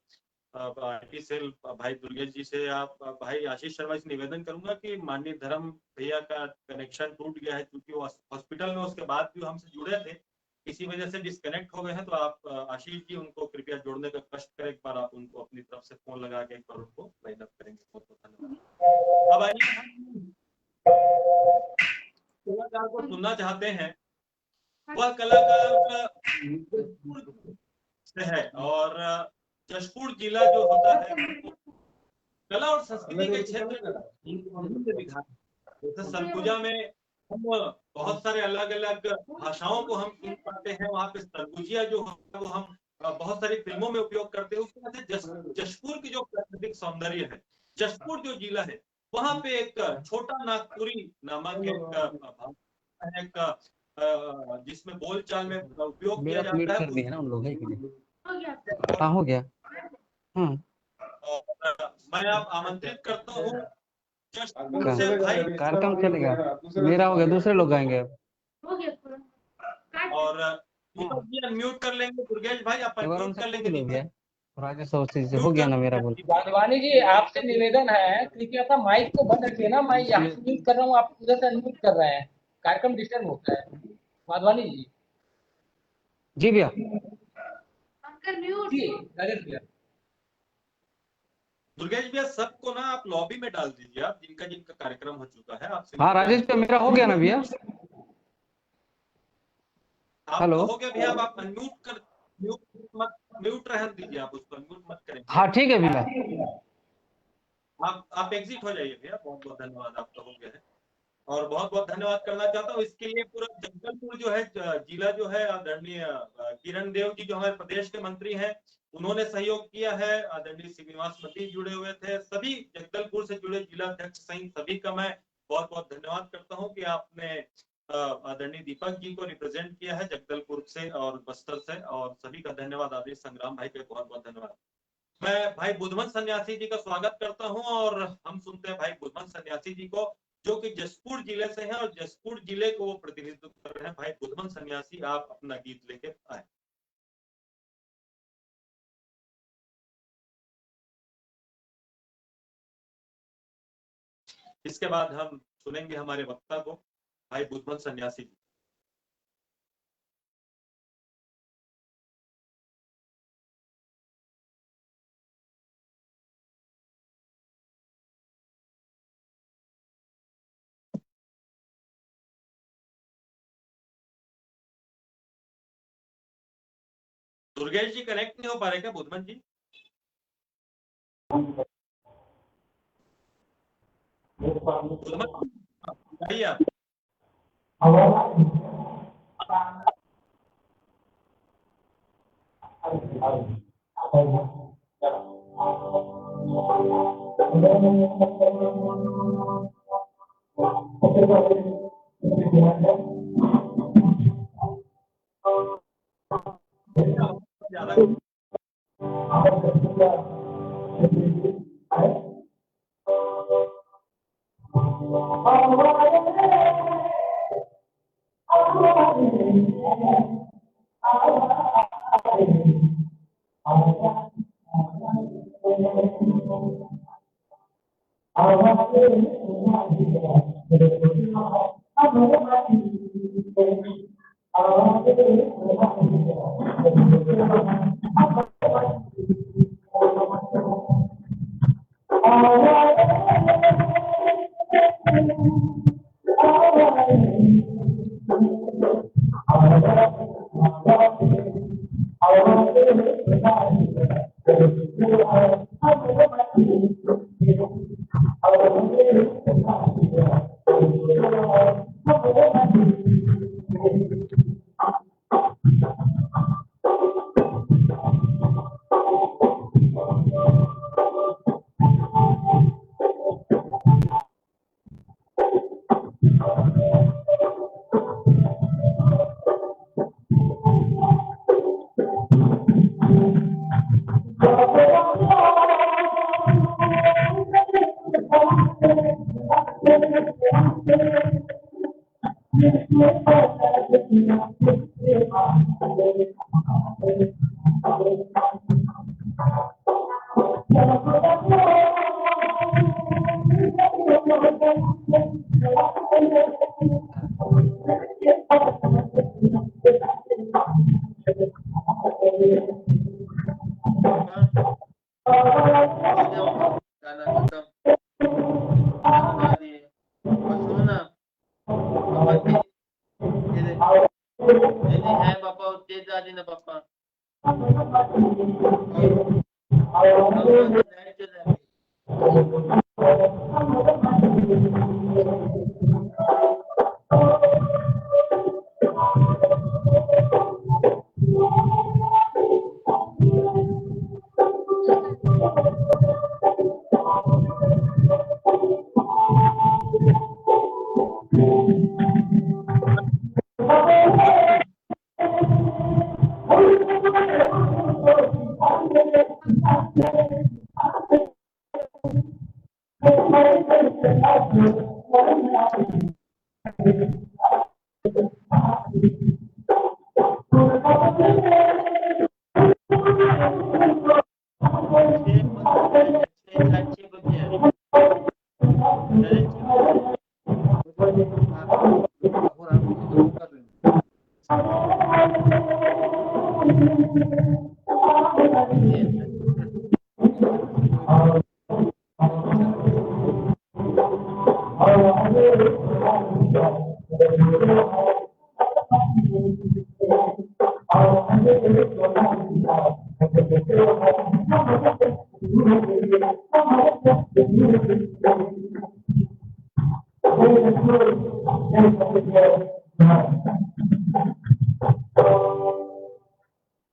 IT सेल भाई दुर्गेश जी से, आप भाई आशीष शर्मा जी निवेदन करूंगा कि माननीय धर्म भैया का कनेक्शन टूट गया है, क्योंकि वो हॉस्पिटल में उसके बाद भी हमसे जुड़े थे, इसी वजह से डिस्कनेक्ट हो गए हैं। तो आप आशीष जी उनको कृपया जोड़ने का कष्ट करें, एक बार आप उनको अपनी तरफ से फोन लगा के एक बार उनको लाइन अप करेंगे। बहुत बहुत धन्यवाद। अब आइए कलाकार को सुनना चाहते हैं, वह कलाकार से है, और जशपुर जिला जो होता है कला और संस्कृति के क्षेत्र जैसे सरगुजा में हम बहुत सारे अलग अलग भाषाओं को हम सुन पाते हैं, वहाँ पे सरगुजिया जो होता है वो हम बहुत सारी फिल्मों में उपयोग करते हैं। उसके बाद जशपुर की जो प्राकृतिक सौंदर्य है, जशपुर जो जिला है, वहाँ पे एक छोटा नागपुरी नामक एक जिसमें बोलचाल में उपयोग किया जाता है। कर दिया ना उन लोग है कि नहीं? हाँ हो गया। हाँ मैं आप आमंत्रित करता हूँ जशपुर से भाई। कार्यक्रम चलेगा, मेरा हो गया, दूसरे लोग आएंगे अब। और दीपक जी अनम्यूट कर लेंगे, दुर्गेश भाई आप अनम्यूट कर लेंगे दीपक। राजेश अवस्थी से हो गया ना मेरा बोल। वाधवानी जी आपसे निवेदन है, कृपया अपना माइक को बंद रखिए ना। मैं यहाँ से म्यूट कर रहा हूँ, आप उधर से अनम्यूट कर रहे हैं, कार्यक्रम डिस्टर्ब होता है। वाधवानी जी। जी भैया। जी राजेश भैया। दुर्गेश भैया सबको ना आप लॉबी में डाल दीजिए, आप जिनका जिनका कार्यक्रम हो चुका है आपसे। हाँ राजेश भैया मेरा हो गया ना भैया। हेलो हो गया भैया, आप अनम्यूट कर, म्यूट रहने दीजिए, आप उसको अनम्यूट मत करें। हाँ ठीक है भैया। आप एग्जिट हो जाइए भैया। बहुत बहुत धन्यवाद, आपका हो गया है। और बहुत बहुत धन्यवाद करना चाहता हूँ इसके लिए पूरा जगदलपुर जो है जिला जो है, आदरणीय किरण देव जी जो हमारे प्रदेश के मंत्री हैं, उन्होंने सहयोग किया है। आदरणीय श्रीनिवास पति जुड़े हुए थे, सभी जगदलपुर से जुड़े जिला अध्यक्ष सहित सभी का मैं बहुत बहुत धन्यवाद करता हूँ कि आपने आदरणीय दीपक जी को रिप्रेजेंट किया है जगदलपुर से और बस्तर से, और सभी का धन्यवाद। आदरणीय संग्राम भाई का बहुत बहुत धन्यवाद। मैं भाई बुधवन सन्यासी जी का स्वागत करता हूं और हम सुनते हैं भाई बुधवन सन्यासी जी को, जो कि जसपुर जिले से हैं और जसपुर जिले को वो प्रतिनिधित्व कर रहे हैं। भाई बुधवन सन्यासी आप अपना गीत लेके आए। इसके बाद हम सुनेंगे हमारे वक्ता को, भाई बुधवन सन्यासी जी। दुर्गेश जी कनेक्ट नहीं हो पा रहे क्या बुधवन जी? भैया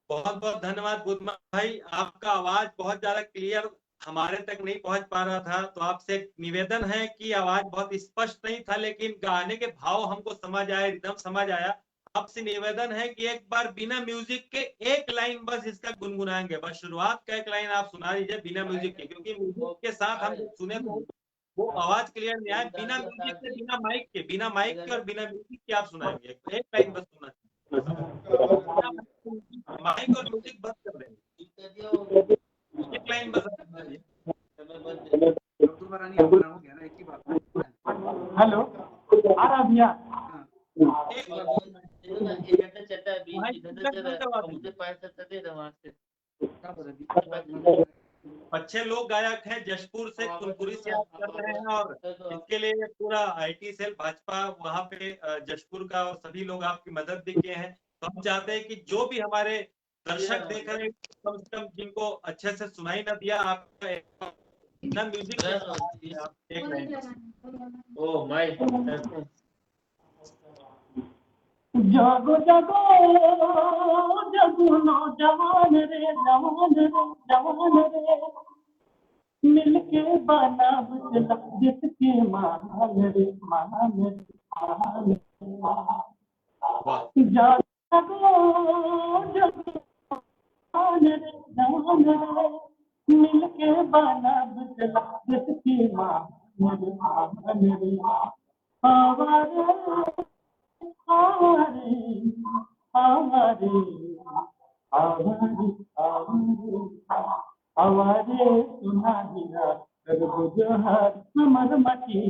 बहुत बहुत धन्यवाद बुद्धमान भाई, आपका आवाज बहुत ज्यादा क्लियर हमारे तक नहीं पहुंच पा रहा था, तो आपसे एक निवेदन है कि आवाज बहुत स्पष्ट नहीं था, लेकिन गाने के भाव हमको समझ आए, रिदम समझ आया। आपसे निवेदन है कि एक बार बिना म्यूजिक के एक लाइन बस इसका गुनगुनाएंगे, बस शुरुआत का एक लाइन आप सुना दीजिए बिना म्यूजिक के, क्योंकि म्यूजिक के साथ हम सुने तो वो आवाज क्लियर नहीं आए। बिना म्यूजिक के, बिना माइक के, बिना माइक के और बिना म्यूजिक के आप सुनाएंगे, एक लाइन बस सुना। माइक और म्यूजिक बंद कर देंगे, एक लाइन बस। हेलो आ रहा भैया। अच्छे लोग गायक हैं, जशपुर से, कुनकुरी से आप कर रहे हैं, और इसके लिए पूरा IT सेल भाजपा वहाँ पे जशपुर का और सभी लोग आपकी मदद भी किए हैं। तो हम चाहते हैं कि जो भी हमारे दर्शक देख रहे हैं, कम से कम जिनको अच्छे से सुनाई ना दिया, आपका ना म्यूजिक एक लाइन। ओ माय जागो जागो जगो नौजवान रे, जवान रे, जवान रे, मिलके बना बदला देश के महान रे, महान रे, महान रे। जागो जगो जवान रे, जवान रे, मिलके बना बदला देश के महान रे, महान रे। आवारे आवारे आवारे आवारे आवारे सुनाहिरा करबो जोहार हमर माटी,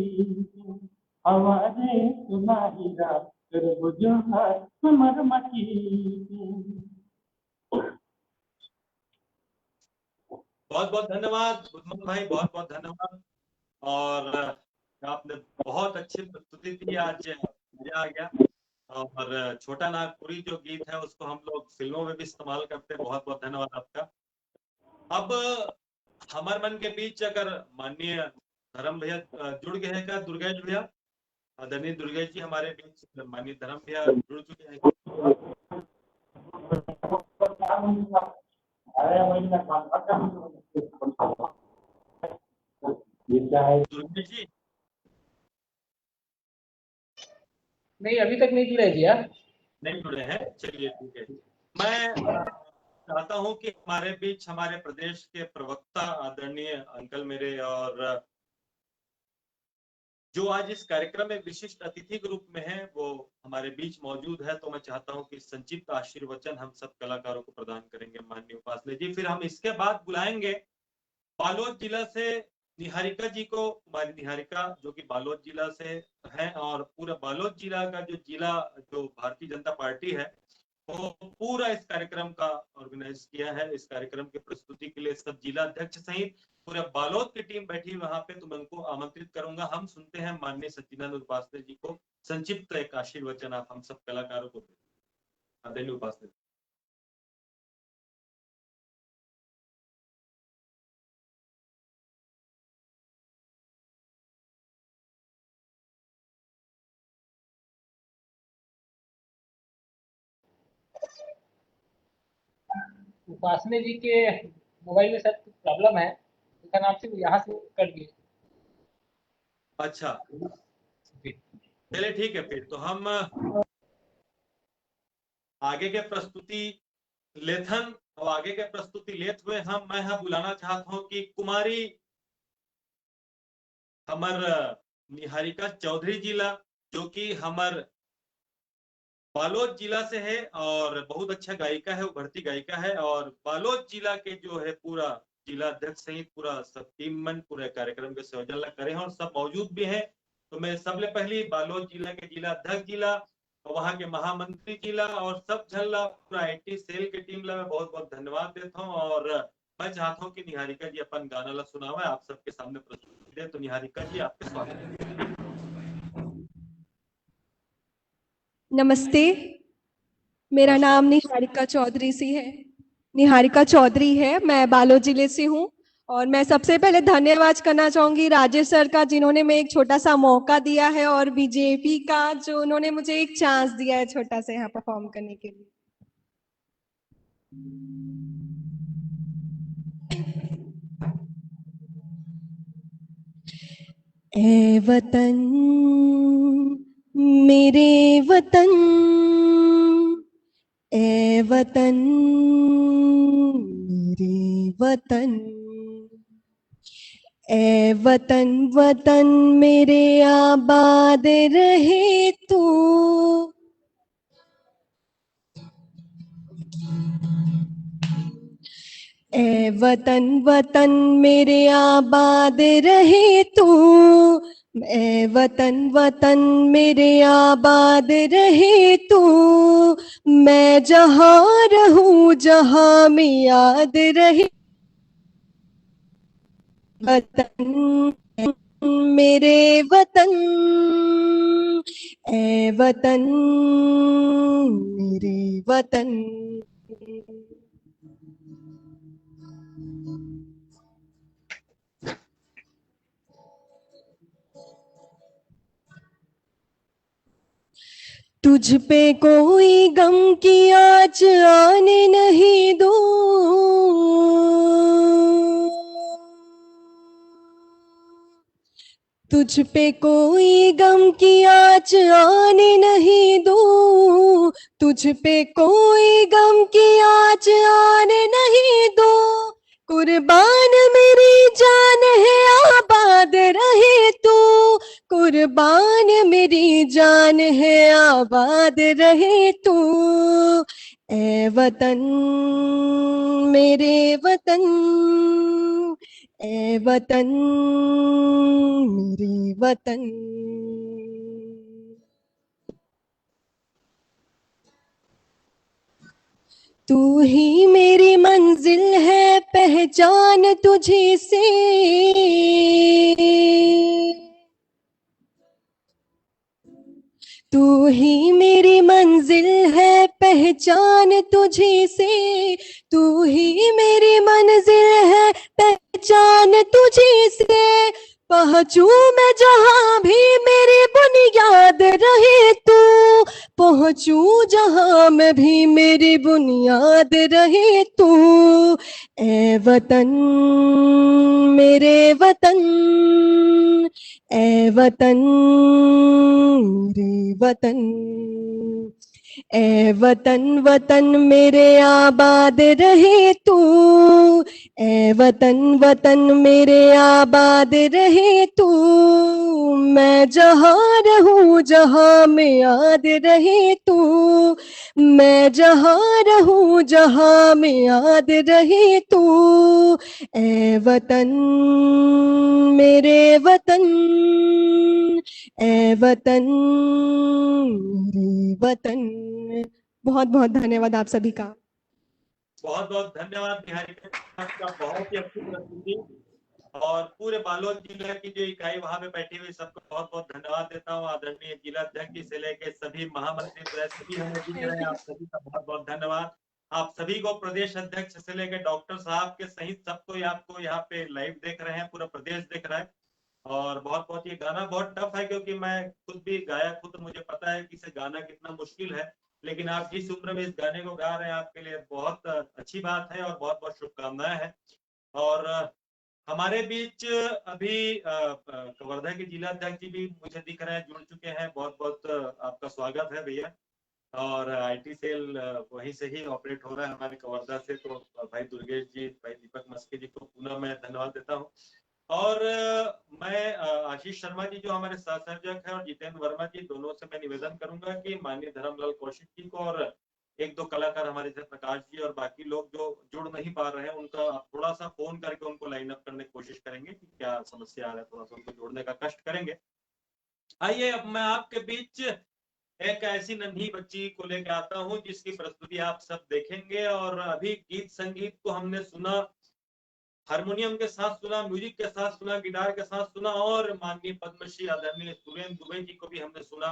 आवारे सुनाहिरा करबो जोहार हमर माटी। बहुत बहुत धन्यवाद बुद्धमान भाई, बहुत बहुत धन्यवाद। और आपने बहुत अच्छी प्रस्तुति दी, आज मजा आ गया। और छोटा नागपुरी जो गीत है उसको हम लोग फिल्मों में भी इस्तेमाल करते हैं, बहुत बहुत धन्यवाद आपका। अब हमारे मन के बीच अगर माननीय धर्म भैया जुड़ गए हैं क्या? दुर्गेश भैया, आदरणीय दुर्गेश जी हमारे बीच, माननीय धर्म भैया जुड़ चुके हैं। दुर्गेश जी नहीं, अभी तक नहीं जुड़े जी, यार नहीं जुड़े हैं, चलिए ठीक है। मैं चाहता हूं कि हमारे बीच हमारे प्रदेश के प्रवक्ता आदरणीय अंकल मेरे, और जो आज इस कार्यक्रम में विशिष्ट अतिथि के रूप में है, वो हमारे बीच मौजूद है। तो मैं चाहता हूं कि संक्षिप्त आशीर्वचन हम सब कलाकारों को प्रदान करेंगे माननीय उपासले जी। फिर हम इसके बाद बुलाएंगे बालोद जिला से निहारिका जी को, हमारी निहारिका जो कि बालोद जिला से हैं, और पूरा बालोद जिला का जो भारतीय जनता पार्टी है वो पूरा इस कार्यक्रम का ऑर्गेनाइज किया है। इस कार्यक्रम की प्रस्तुति के लिए सब जिला अध्यक्ष सहित पूरे बालोद की टीम बैठी वहां पे, तो मैं उनको आमंत्रित करूंगा। हम सुनते हैं माननीय सच्चिदानंद उपासले जी को, संक्षिप्त एक आशीर्वचन आप हम सब कलाकारों को। आदरणीय उपासले। उपासने जी के मोबाइल में शायद प्रॉब्लम है, तो नाम से यहाँ से कर दिए। अच्छा चलिए ठीक है, फिर तो हम आगे के प्रस्तुति लेथन और आगे के प्रस्तुति लेते हुए मैं यहाँ बुलाना चाहता हूँ कि कुमारी हमर निहारिका चौधरी जिला, जो कि हमर बालोद जिला से है और बहुत अच्छा गायिका है, उभरती गायिका है। और बालोद जिला के जो है पूरा जिला अध्यक्ष सहित पूरा सब टीम मन पूरे कार्यक्रम के संयोजन करे हैं और सब मौजूद भी हैं। तो मैं सबले पहली बालोद जिला के जिला अध्यक्ष जिला और वहाँ के महामंत्री जी ला और सब झल्ला पूरा IT सेल के टीम ला मैं बहुत बहुत धन्यवाद देता हूँ। और मैं चाहता हूँ कि निहारिका जी अपन गाना ला सुनावे आप सबके सामने प्रस्तुति दे। तो निहारिका जी आपके स्वागत है। नमस्ते, मेरा नाम निहारिका चौधरी सी है। निहारिका चौधरी है, मैं बालोद जिले से हूँ। और मैं सबसे पहले धन्यवाद करना चाहूंगी राजेश सर का, जिन्होंने मैं एक छोटा सा मौका दिया है, और बीजेपी का जो उन्होंने मुझे एक चांस दिया है छोटा सा यहाँ परफॉर्म करने के लिए। ए वतन मेरे वतन, ए वतन मेरे वतन, ए वतन वतन मेरे आबाद रहे तू। ए वतन वतन मेरे आबाद रहे तू, ए वतन वतन मेरे आबाद रहे तू। मैं जहाँ रहूं जहाँ में याद रहे वतन, मेरे वतन, ए वतन मेरे वतन। तुझ पे कोई गम की आँच आने नहीं दूं, तुझ पे कोई गम की आँच आने नहीं दूं, तुझ पे कोई गम की आँच आने नहीं दूं। कुर्बान मेरी जान है आबाद रहे तू, कुर्बान मेरी जान है आबाद रहे तू। ए वतन मेरे वतन, ए वतन मेरे वतन। तू ही मेरी मंजिल है पहचान तुझी से, तू ही मेरी मंजिल है पहचान तुझी से, तू ही मेरी मंजिल है पहचान तुझी से। पहुंचूं मैं जहां भी मेरी बुनियाद रहे तू, पहुंचूं जहां में भी मेरी बुनियाद रहे तू। ए वतन मेरे वतन, ए वतन मेरे वतन, ए वतन वतन मेरे आबाद रहे तू, ए वतन वतन मेरे आबाद रहे तू। मैं जहाँ रहूं जहाँ में याद रहे तू, मैं जहाँ रहूं जहाँ में याद रहे तू। ए वतन मेरे वतन, ए वतन मेरे वतन। बहुत बहुत धन्यवाद आप सभी का। बहुत बहुत धन्यवाद निहारिका, आपका बहुत ही अच्छी प्रस्तुति। और पूरे बालोद जिला की जो इकाई वहां पे बैठी हुई सबको बहुत बहुत धन्यवाद देता हूँ। आदरणीय जिला अध्यक्ष से लेकर सभी महामंत्री सभी हमें दिख रहे हैं, आप सभी का बहुत बहुत धन्यवाद। आप सभी को प्रदेश अध्यक्ष से लेकर डॉक्टर साहब के सहित सबको आपको यहाँ पे लाइव देख रहे हैं, पूरा प्रदेश देख रहा है। और बहुत बहुत ये गाना बहुत टफ है, क्योंकि मैं खुद भी गाया, खुद मुझे पता है कि इसे गाना कितना मुश्किल है। लेकिन आप जिस उम्र में इस गाने को गा रहे हैं, आपके लिए बहुत अच्छी बात है और बहुत बहुत शुभकामनाएं हैं। और हमारे बीच अभी कवर्धा के जिला अध्यक्ष जी भी मुझे दिख रहे हैं, जुड़ चुके हैं। बहुत बहुत आपका स्वागत है भैया। और IT सेल वहीं से ही ऑपरेट हो रहा है हमारे कवर्धा से। तो भाई दुर्गेश जी, भाई दीपक मस्के जी को पुनः मैं धन्यवाद देता हूँ। और मैं आशीष शर्मा जी जो हमारे सहसंयोजक है, और जितेंद्र वर्मा जी, दोनों से मैं निवेदन करूंगा कि माननीय धर्मलाल कौशिक जी को और एक दो कलाकार हमारे जैसे प्रकाश जी और बाकी लोग जो जुड़ नहीं पा रहे हैं, उनका आप थोड़ा सा फोन करके उनको लाइन अप करने की कोशिश करेंगे कि क्या समस्या आ रहा है, थोड़ा सा उनको जोड़ने का कष्ट करेंगे। आइए अब मैं आपके बीच एक ऐसी नन्ही बच्ची को लेकर आता हूं जिसकी प्रस्तुति आप सब देखेंगे। और अभी गीत संगीत को हमने सुना, हारमोनियम के साथ सुना, म्यूजिक के साथ सुना, गिटार के साथ सुना, और माननीय पद्मश्री आदरणीय सुरेंद्र दुबे जी को भी हमने सुना।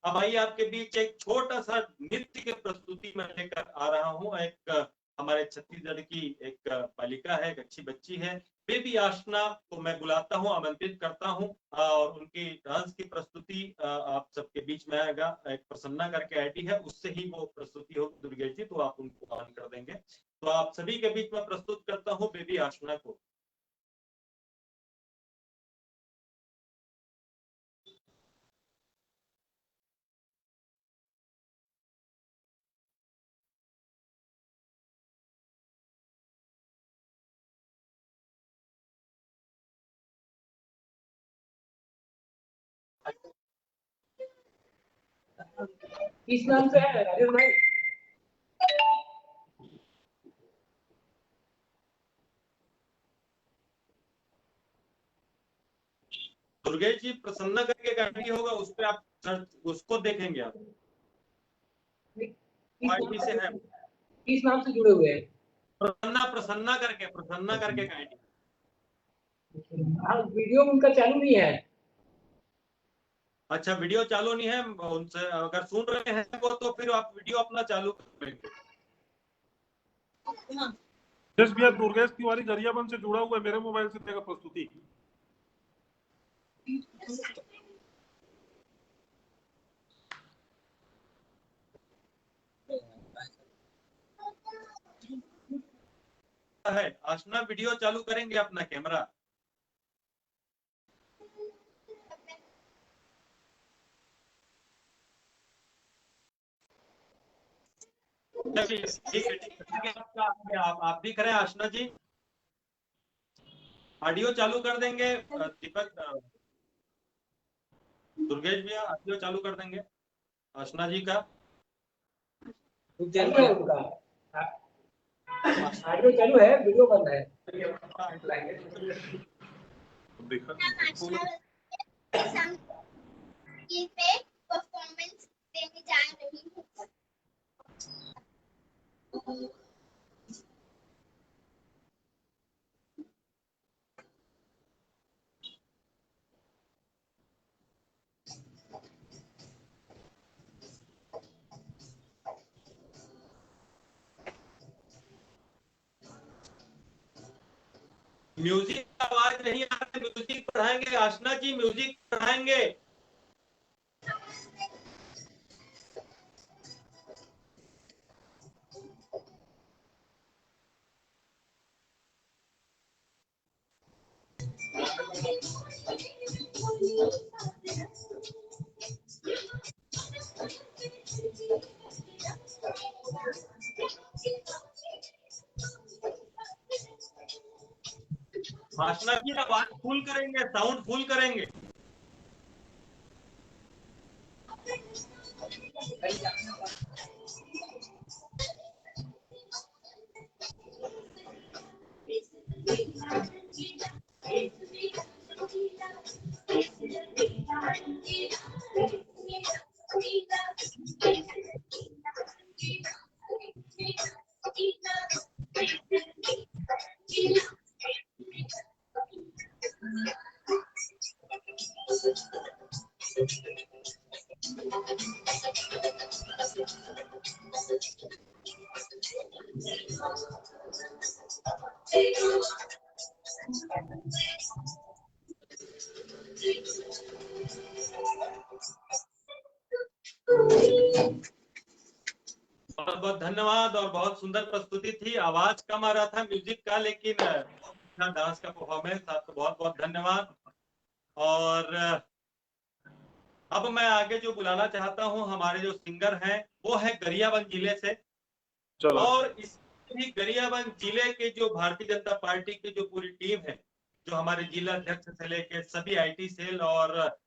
अब आइए आपके बीच एक छोटा सा नृत्य की प्रस्तुति में लेकर आ रहा हूं। एक हमारे छत्तीसगढ़ की एक बालिका है, एक अच्छी बच्ची है, बेबी आशना को मैं बुलाता हूं, आमंत्रित करता हूं और उनकी डांस की प्रस्तुति आप सबके बीच में आएगा। एक प्रसन्ना करके आईडी है, उससे ही वो प्रस्तुति होगी दुर्गेश जी, तो आप उनको ऑन कर देंगे। तो आप सभी के बीच में प्रस्तुत करता हूं बेबी आशना को। किस नाम से है राजेश भाई? दुर्गेश जी प्रसन्ना करके गाड़ी होगा, उस पर आप उसको देखेंगे आप। आईडी से है, किस नाम से जुड़े हुए हैं? प्रसन्ना करके गाड़ी। वीडियो उनका चालू नहीं है। अच्छा, वीडियो चालू नहीं है उनसे, अगर सुन रहे हैं वो तो फिर आप वीडियो अपना चालू करेंगे। यस भैया, दुर्गेश तिवारी गरियाबंद से जुड़ा हुआ है, मेरे मोबाइल से देगा प्रस्तुति। है आशना, वीडियो चालू करेंगे अपना कैमरा। ठीक है, आप भी करें आशना जी, ऑडियो चालू कर देंगे। दीपक दुर्गेश भैया ऑडियो चालू कर देंगे आशना जी का। चालू है उनका ऑडियो, चालू है, वीडियो बंद है। परफॉर्मेंस देने जा रही हूँ। म्यूजिक का आवाज नहीं आ रहा, म्यूजिक पढ़ाएंगे आशना जी, म्यूजिक पढ़ाएंगे। आशना जी आवाज फुल करेंगे, साउंड फुल करेंगे। बहुत बहुत धन्यवाद और बहुत सुंदर प्रस्तुति थी। आवाज कम आ रहा था म्यूजिक का, लेकिन डांस का परफॉर्मेंस, आपको बहुत बहुत धन्यवाद। और अब मैं आगे जो बुलाना चाहता हूं, हमारे जो सिंगर हैं वो है गरियाबंद जिले से। और इस गरियाबंद जिले के जो भारतीय जनता पार्टी की जो पूरी टीम है, जो हमारे जिला अध्यक्ष से लेकर सभी आईटी सेल और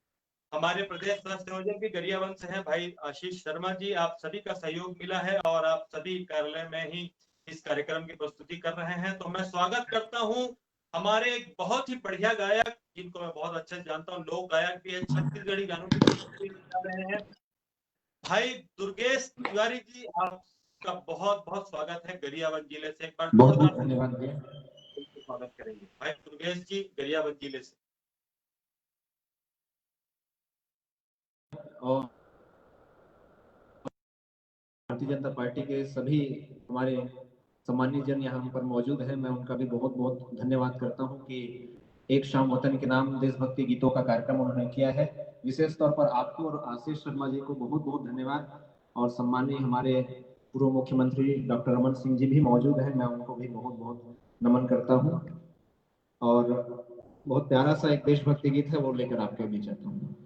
हमारे प्रदेश संयोजक भी गरियाबंद से हैं, भाई आशीष शर्मा जी, आप सभी का सहयोग मिला है और आप सभी कार्यालय में ही इस कार्यक्रम की प्रस्तुति कर रहे हैं। तो मैं स्वागत करता हूं हमारे एक बहुत ही बढ़िया गायक, जिनको मैं बहुत अच्छे से जानता हूं, लोक गायक भी है, छत्तीसगढ़ी गानों की प्रस्तुति कर रहे हैं, भाई दुर्गेश तिवारी जी, आपका बहुत बहुत स्वागत है गरियाबंद जिले से। एक बार बहुत बहुत धन्यवाद भैया। स्वागत करेंगे भाई दुर्गेश जी गरियाबंद जिले से। और भारतीय जनता पार्टी के सभी हमारे सम्मानित जन यहाँ पर मौजूद हैं, मैं उनका भी बहुत बहुत धन्यवाद करता हूँ कि एक शाम वतन के नाम देशभक्ति गीतों का कार्यक्रम उन्होंने किया है। विशेष तौर पर आपको और आशीष शर्मा जी को बहुत बहुत धन्यवाद। और सम्मानीय हमारे पूर्व मुख्यमंत्री डॉक्टर रमन सिंह जी भी मौजूद हैं, मैं उनको भी बहुत बहुत नमन करता हूँ। और बहुत प्यारा सा एक देशभक्ति गीत है, वो लेकर आपके बीच आता हूँ।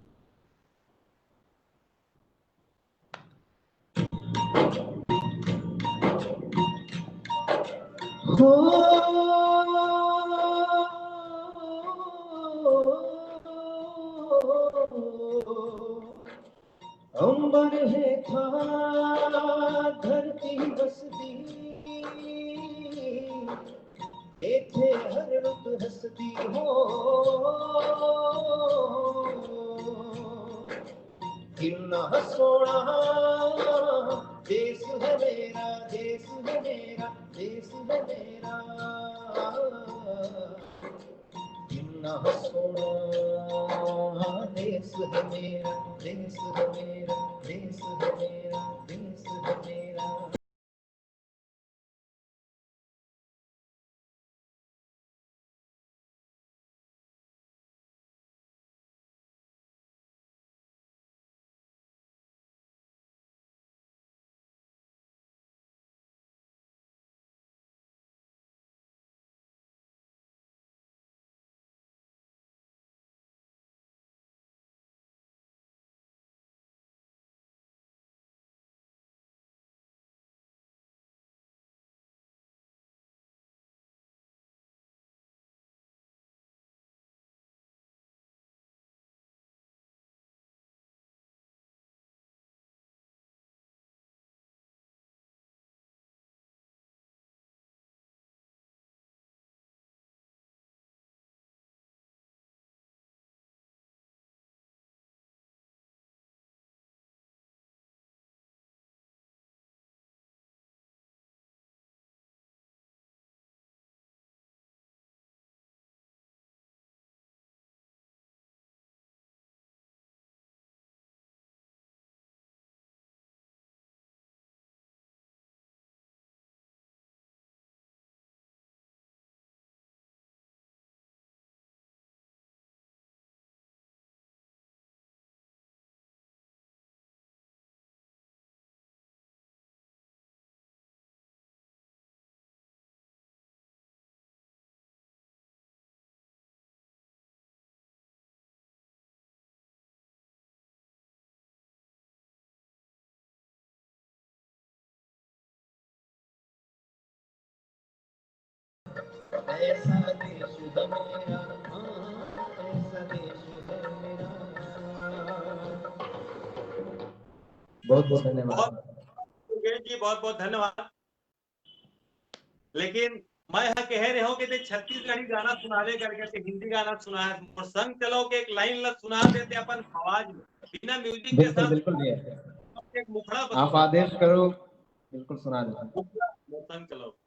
अंबर है था धरती बसती, इथे हर रुत हसती हो, कितना सोना देश है मेरा, देश है मेरा, देश है मेरा, कितना सोना देश है मेरा, देश है मेरा, देश है मेरा, देश है मेरा। ऐसा देश है मेरा, ऐसा देश है मेरा। बहुत बहुत धन्यवाद दुर्गेश जी, बहुत बहुत धन्यवाद। लेकिन मैं यहाँ कह रहे हूँ कि छत्तीसगढ़ी गाना सुना दे करके हिंदी गाना सुना है, और संग चलो के एक लाइन सुना देते अपन आवाज में बिना म्यूजिक के साथ। बिल्कुल भैया, एक मुखड़ा आप आदेश करो, बिल्कुल सुना दें। संग चलो।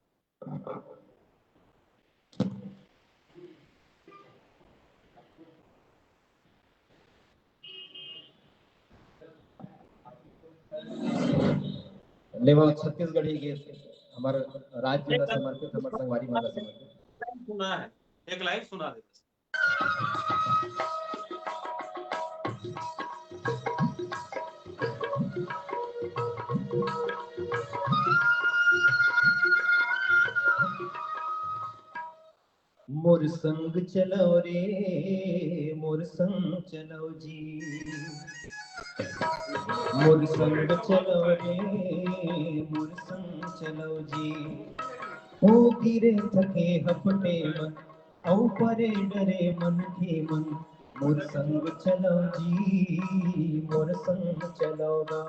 लेवल छत्तीसगढ़ी गीत हमारे राज्य में समर्पित, हमारे संगवारी माला समर्पित सुना है, एक लाइन सुना दे। मोर संग चलो रे, मोर संग चलो जी, मोर संग चलो रे, मोर संग चलो जी। ओ गिरे थके हपटे मन, औ परे डरे मन के मन, मोर संग चलो जी, मोर संग चलो गा।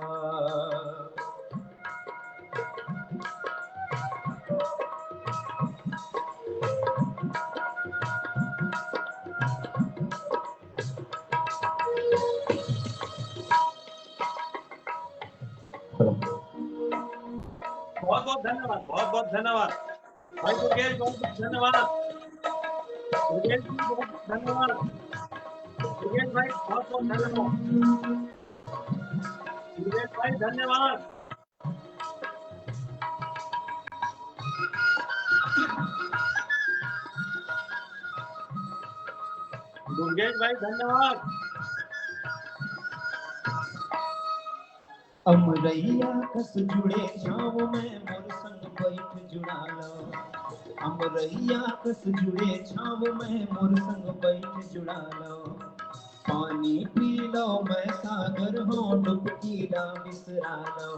बहुत बहुत धन्यवाद, बहुत बहुत धन्यवाद भाई दुर्गेश, बहुत बहुत धन्यवाद दुर्गेश जी, बहुत धन्यवाद दुर्गेश भाई, बहुत बहुत धन्यवाद दुर्गेश भाई, धन्यवाद दुर्गेश भाई, धन्यवाद। अमरैया कस जुड़े छाँव में मोर संग बैठ जुड़ा लो। अमरैया कस जुड़े छाँव में मोर संग बैठ जुड़ा लो। पानी पी लो मैं सागर हूँ डुबकी ना बिसरा लो।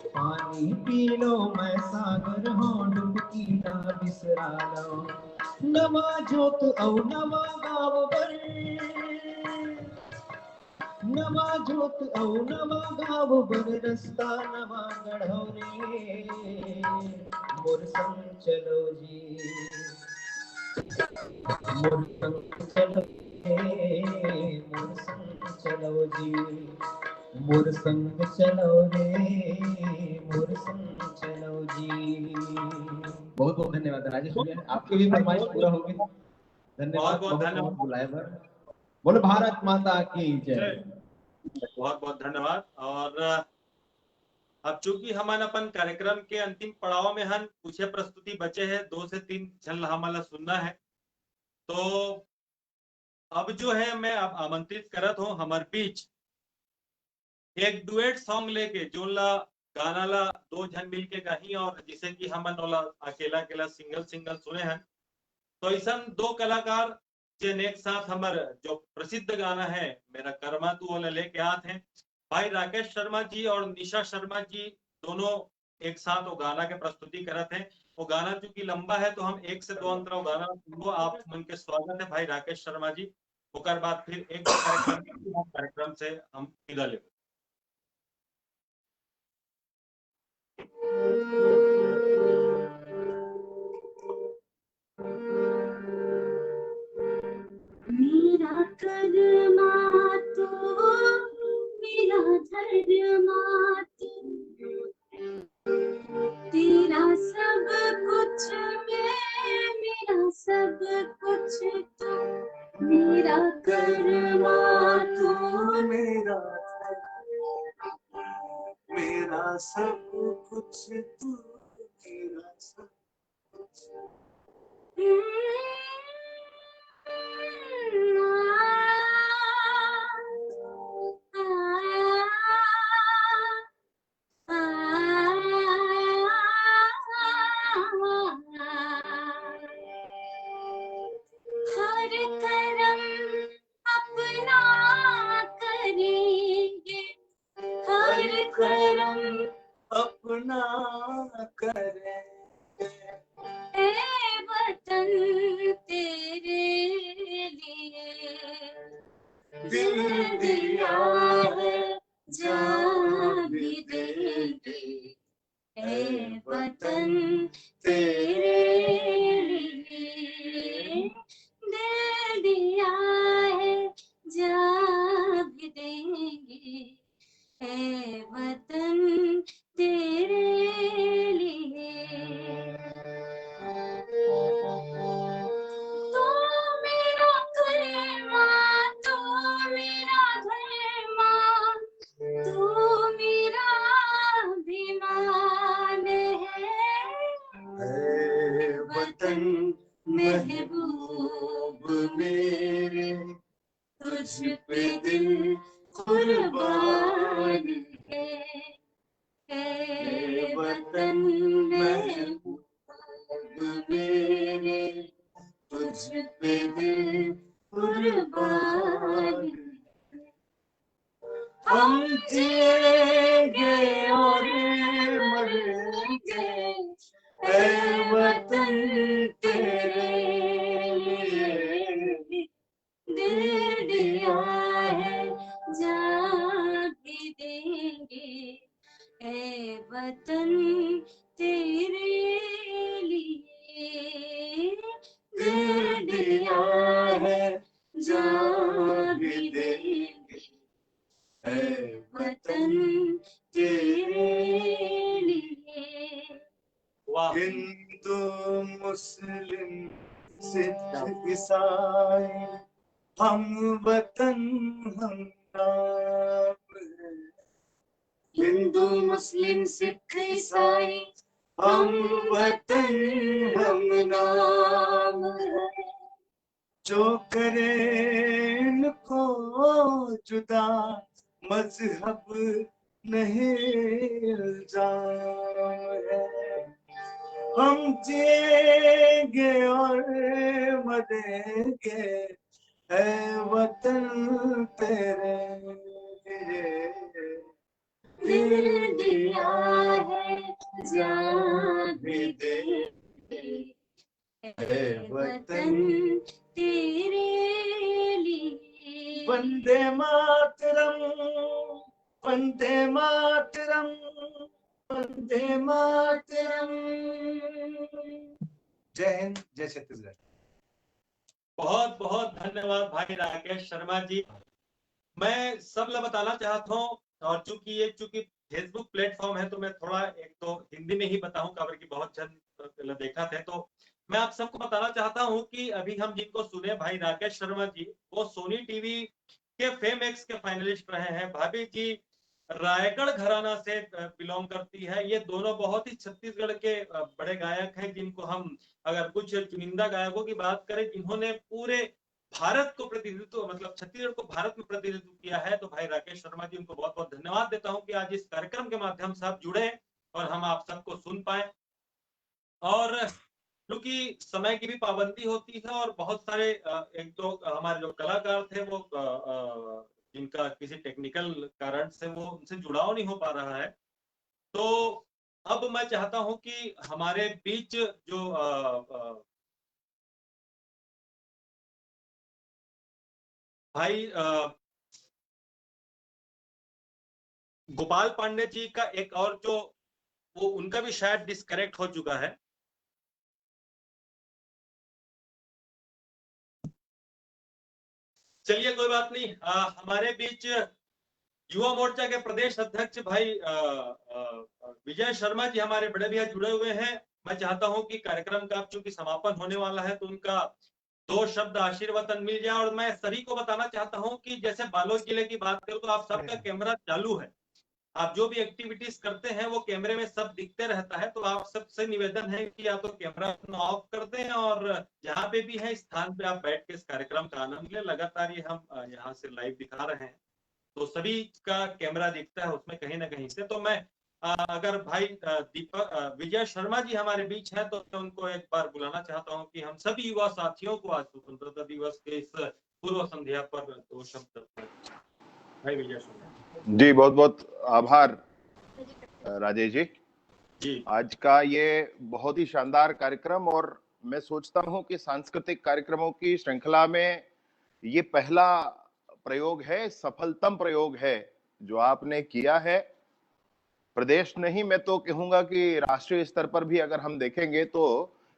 पानी पी लो मैं सागर हूँ डुबकी ना बिसरा लो। नवा जोत औ नवा गाँव बर, नवा जोत औ नवा गाँव बर रस्ता नवा गढ़ो रे। मोर संग चलो जी, मोर संग चलो मोर संग चलो जी, मोर संग चलो रे, मोर संग चलो जी। बहुत बहुत धन्यवाद राजेश भैया, आपके भी फरमाइश पूरा हो गई। धन्यवाद, बहुत बहुत बुलाए पर। बोलो भारत माता की जय। बहुत बहुत धन्यवाद। और अब चूंकि हमारे अपन कार्यक्रम के अंतिम पड़ाव में हन, कुछ प्रस्तुति बचे हैं, 2 से 3 झल हमारा सुनना है। तो अब जो है मैं अब आमंत्रित करत हूँ हमारे बीच एक डुएट सॉन्ग लेके, जो ला गाना ला 2 जन मिल के गाही और जिसे कि हमन ओला अकेला अकेला सिंगल सिंगल सुने हैं। तो ऐसा 2 कलाकार जिन एक साथ हमारे जो प्रसिद्ध गाना है मेरा कर्मा तू ओला लेके आते हैं, भाई राकेश शर्मा जी और निशा शर्मा जी दोनों एक साथ वो गाना के प्रस्तुति करत हैं। वो गाना चूंकि लंबा है तो हम 1 से 2 अंतरा गाना सुनो। आप मन के स्वागत है भाई राकेश शर्मा जी। उसके बाद फिर एक कार्यक्रम से हम विदा ले। मेरा कर्मा तू, मेरा धर्मा तू, तेरा सब कुछ मैं, मेरा सब कुछ तू। मेरा कर्मा तू, मेरा मेरा सब कुछ तू, मेरा सब कुछ। हर करम अपना करेंगे, हर करम अपना करेंगे। ए वतन तेरे लिए दिल दिया है, जान भी देंगे। ए वतन तेरे लिए दिल दिया है, जान भी देंगे। ए वतन तेरे लिए। तू मेरा कर्मा, तू मेरा धर्मा, तू मेरा अभिमान है। वतन महबूब मेरे, तुझ पे दिल कुर्बान है। वतन महबूब मेरे, तुझ पे दिल कुर्बान। हम जिएंगे और मरेंगे, ऐ वतन तेरे लिए दिल दिया है, जान भी देंगे। ऐ वतन तेरे लिए दिल दिया है, जान भी देंगे। ऐ वतन तेरे लिए। वाह। हिंदू मुस्लिम सिख ईसाई हम वतन हम नाम है। हिंदू मुस्लिम सिख ईसाई हम वतन हम नाम है। जो करे इनको जुदा मजहब नहीं इल्जाम है। हम जिएंगे और मरेंगे है वतन तेरे लिए। दिल दिया है जान भी दे है वतन तेरे लिए। वंदे मातरम वंदे मातरम वंदे मातरम। जय हिंद, जय छत्तीसगढ़। बहुत बहुत धन्यवाद भाई राकेश शर्मा जी। मैं सब बताना चाहता हूँ, और चूंकि फेसबुक प्लेटफॉर्म है तो मैं थोड़ा एक तो हिंदी में ही बताऊं, खबर की बहुत जन देखा थे, तो मैं आप सबको बताना चाहता हूं कि अभी हम जिनको सुने भाई राकेश शर्मा जी, वो सोनी टीवी के फेम एक्स के फाइनलिस्ट रहे हैं। भाभी जी रायगढ़ घराना से बिलोंग करती है। ये दोनों बहुत ही छत्तीसगढ़ के बड़े गायक हैं, जिनको हम अगर कुछ चुनिंदा गायकों की बात करें जिन्होंने पूरे भारत को प्रतिनिधित्व, मतलब छत्तीसगढ़ को भारत में प्रतिनिधित्व किया है, तो भाई राकेश शर्मा जी उनको बहुत बहुत धन्यवाद देता हूं कि आज इस कार्यक्रम के माध्यम से आप जुड़े और हम आप सबको सुन पाए। और क्योंकि समय की भी पाबंदी होती है और बहुत सारे एक तो हमारे जो कलाकार थे वो जिनका किसी टेक्निकल कारण से वो उनसे जुड़ाव नहीं हो पा रहा है, तो अब मैं चाहता हूं कि हमारे बीच जो भाई गोपाल पांडे जी का एक और जो वो उनका भी शायद डिस्कनेक्ट हो चुका है। चलिए कोई बात नहीं। हमारे बीच युवा मोर्चा के प्रदेश अध्यक्ष भाई विजय शर्मा जी हमारे बड़े भैया जुड़े हुए हैं। मैं चाहता हूं कि कार्यक्रम का चूंकि समापन होने वाला है तो उनका 2 शब्द आशीर्वचन मिल जाए। और मैं सभी को बताना चाहता हूं कि जैसे बालोद जिले की बात करूं तो आप सबका कैमरा चालू है, आप जो भी एक्टिविटीज करते हैं वो कैमरे में सब दिखते रहता है, तो आप सबसे निवेदन है कि आप तो कैमरा अपना ऑफ कर दें और जहाँ पे भी है स्थान पे आप बैठ के इस कार्यक्रम का आनंद लें। लगातार ये हम यहाँ से लाइव दिखा रहे हैं तो सभी का कैमरा दिखता है उसमें कहीं ना कहीं से। तो मैं अगर भाई दीपक विजय शर्मा जी हमारे बीच हैं तो मैं उनको एक बार बुलाना चाहता हूँ कि हम सभी युवा साथियों को आज स्वतंत्रता दिवस के इस पूर्व संध्या पर 2 शब्द। भाई विजय शर्मा जी, बहुत बहुत आभार राजेश जी। आज का ये बहुत ही शानदार कार्यक्रम, और मैं सोचता हूं कि सांस्कृतिक कार्यक्रमों की श्रृंखला में ये पहला प्रयोग है, सफलतम प्रयोग है जो आपने किया है। प्रदेश नहीं, मैं तो कहूंगा कि राष्ट्रीय स्तर पर भी अगर हम देखेंगे तो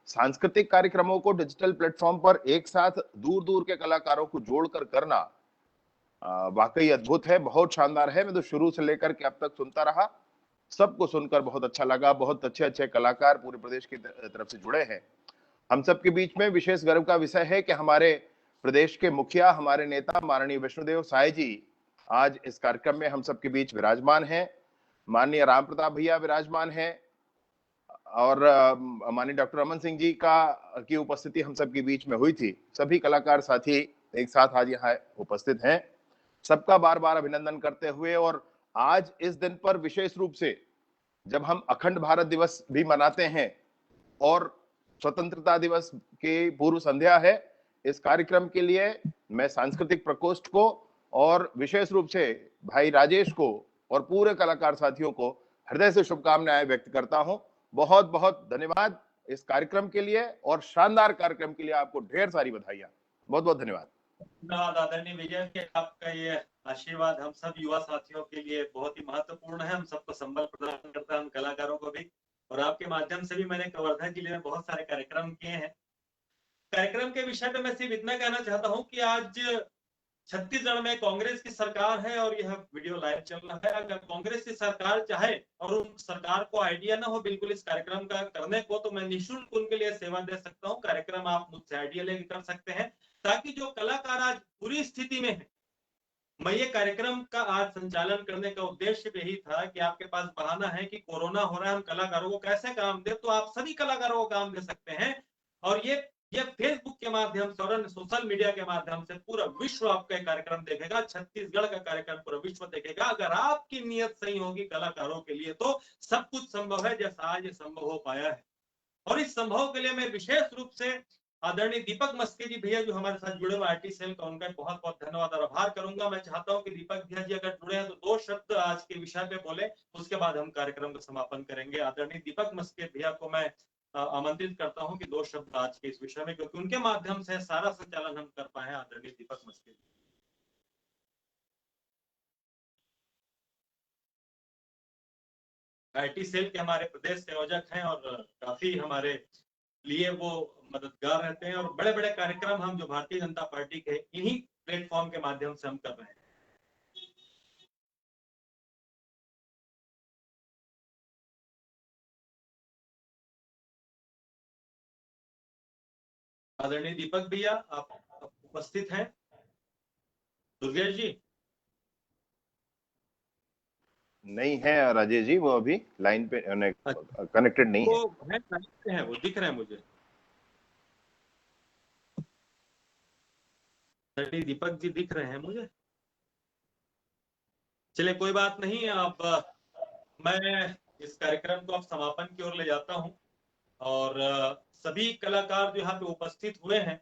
सांस्कृतिक कार्यक्रमों को डिजिटल प्लेटफॉर्म पर एक साथ दूर दूर के कलाकारों को जोड़कर करना वाकई अद्भुत है, बहुत शानदार है। मैं तो शुरू से लेकर के अब तक सुनता रहा, सबको सुनकर बहुत अच्छा लगा। बहुत अच्छे अच्छे कलाकार पूरे प्रदेश की तरफ से जुड़े हैं। हम सबके बीच में विशेष गर्व का विषय है कि हमारे प्रदेश के मुखिया, हमारे नेता माननीय विष्णुदेव साय जी आज इस कार्यक्रम में हम सबके बीच विराजमान हैं। माननीय राम प्रताप भैया विराजमान हैं और माननीय डॉक्टर रमन सिंह जी की उपस्थिति हम सबके बीच में हुई थी। सभी कलाकार साथी एक साथ आज यहाँ उपस्थित हैं। सबका बार बार अभिनंदन करते हुए, और आज इस दिन पर विशेष रूप से जब हम अखंड भारत दिवस भी मनाते हैं और स्वतंत्रता दिवस की पूर्व संध्या है, इस कार्यक्रम के लिए मैं सांस्कृतिक प्रकोष्ठ को और विशेष रूप से भाई राजेश को और पूरे कलाकार साथियों को हृदय से शुभकामनाएं व्यक्त करता हूं। बहुत बहुत धन्यवाद इस कार्यक्रम के लिए, और शानदार कार्यक्रम के लिए आपको ढेर सारी बधाइयां। बहुत बहुत धन्यवाद। धन्यवाद आदरणीय विजय के, आपका ये आशीर्वाद हम सब युवा साथियों के लिए बहुत ही महत्वपूर्ण है। हम सबको संबल प्रदान करता है, हम कलाकारों को भी। और आपके माध्यम से भी मैंने कवर्धा जिले में बहुत सारे कार्यक्रम किए हैं। कार्यक्रम के विषय पे मैं सिर्फ इतना कहना चाहता हूँ कि आज छत्तीसगढ़ में कांग्रेस की सरकार है और यह वीडियो लाइव चल रहा है। अगर कांग्रेस की सरकार चाहे और उन सरकार को आइडिया ना हो बिल्कुल इस कार्यक्रम का करने को, तो मैं निःशुल्क उनके लिए सेवा दे सकता हूँ। कार्यक्रम आप मुझसे आइडिया लेकर कर सकते हैं, ताकि जो कलाकार आज बुरी स्थिति में है, मैं ये कार्यक्रम का आज संचालन करने का उद्देश्य यही था कि आपके पास बहाना है कि कोरोना हो रहा है, हम कलाकारों को कैसे काम दे, तो आप सभी कलाकारों को काम दे सकते हैं। और ये फेसबुक के माध्यम से और सोशल मीडिया के माध्यम से पूरा विश्व आपका कार्यक्रम देखेगा, छत्तीसगढ़ का कार्यक्रम पूरा विश्व देखेगा। अगर आपकी नीयत सही होगी कलाकारों के लिए तो सब कुछ संभव है, जैसा आज ये संभव हो पाया है। और इस संभव के लिए मैं विशेष रूप से आदरणीय दीपक मस्के जी भैया जो हमारे साथ जुड़े हुए आईटी सेल का, उनका बहुत बहुत धन्यवाद और आभार करूंगा। मैं चाहता हूं कि दीपक भैया जी अगर जुड़े हैं तो 2 शब्द आज के विषय पे बोले, उसके बाद हम कार्यक्रम का समापन करेंगे। आदरणीय दीपक मस्के भैया को मैं आमंत्रित करता हूं कि 2 शब्द आज के इस विषय में, क्योंकि उनके माध्यम से सारा संचालन हम कर पाए हैं। आदरणीय दीपक मस्के जी। आईटी सेल के हमारे प्रदेश संयोजक हैं और काफी हमारे लिए वो मददगार रहते हैं, और बड़े बड़े कार्यक्रम हम जो भारतीय जनता पार्टी के इन्हीं प्लेटफॉर्म के माध्यम से हम कर रहे हैं। आदरणीय दीपक भैया आप उपस्थित हैं? दुर्गेश जी नहीं है राजेश जी, वो अभी लाइन पे कनेक्टेड नहीं है। वो दिख रहे हैं मुझे। दीपक जी दिख रहे हैं मुझे। चलिए कोई बात नहीं, अब मैं इस कार्यक्रम को अब समापन की ओर ले जाता हूं। और सभी कलाकार जो यहाँ पे उपस्थित हुए हैं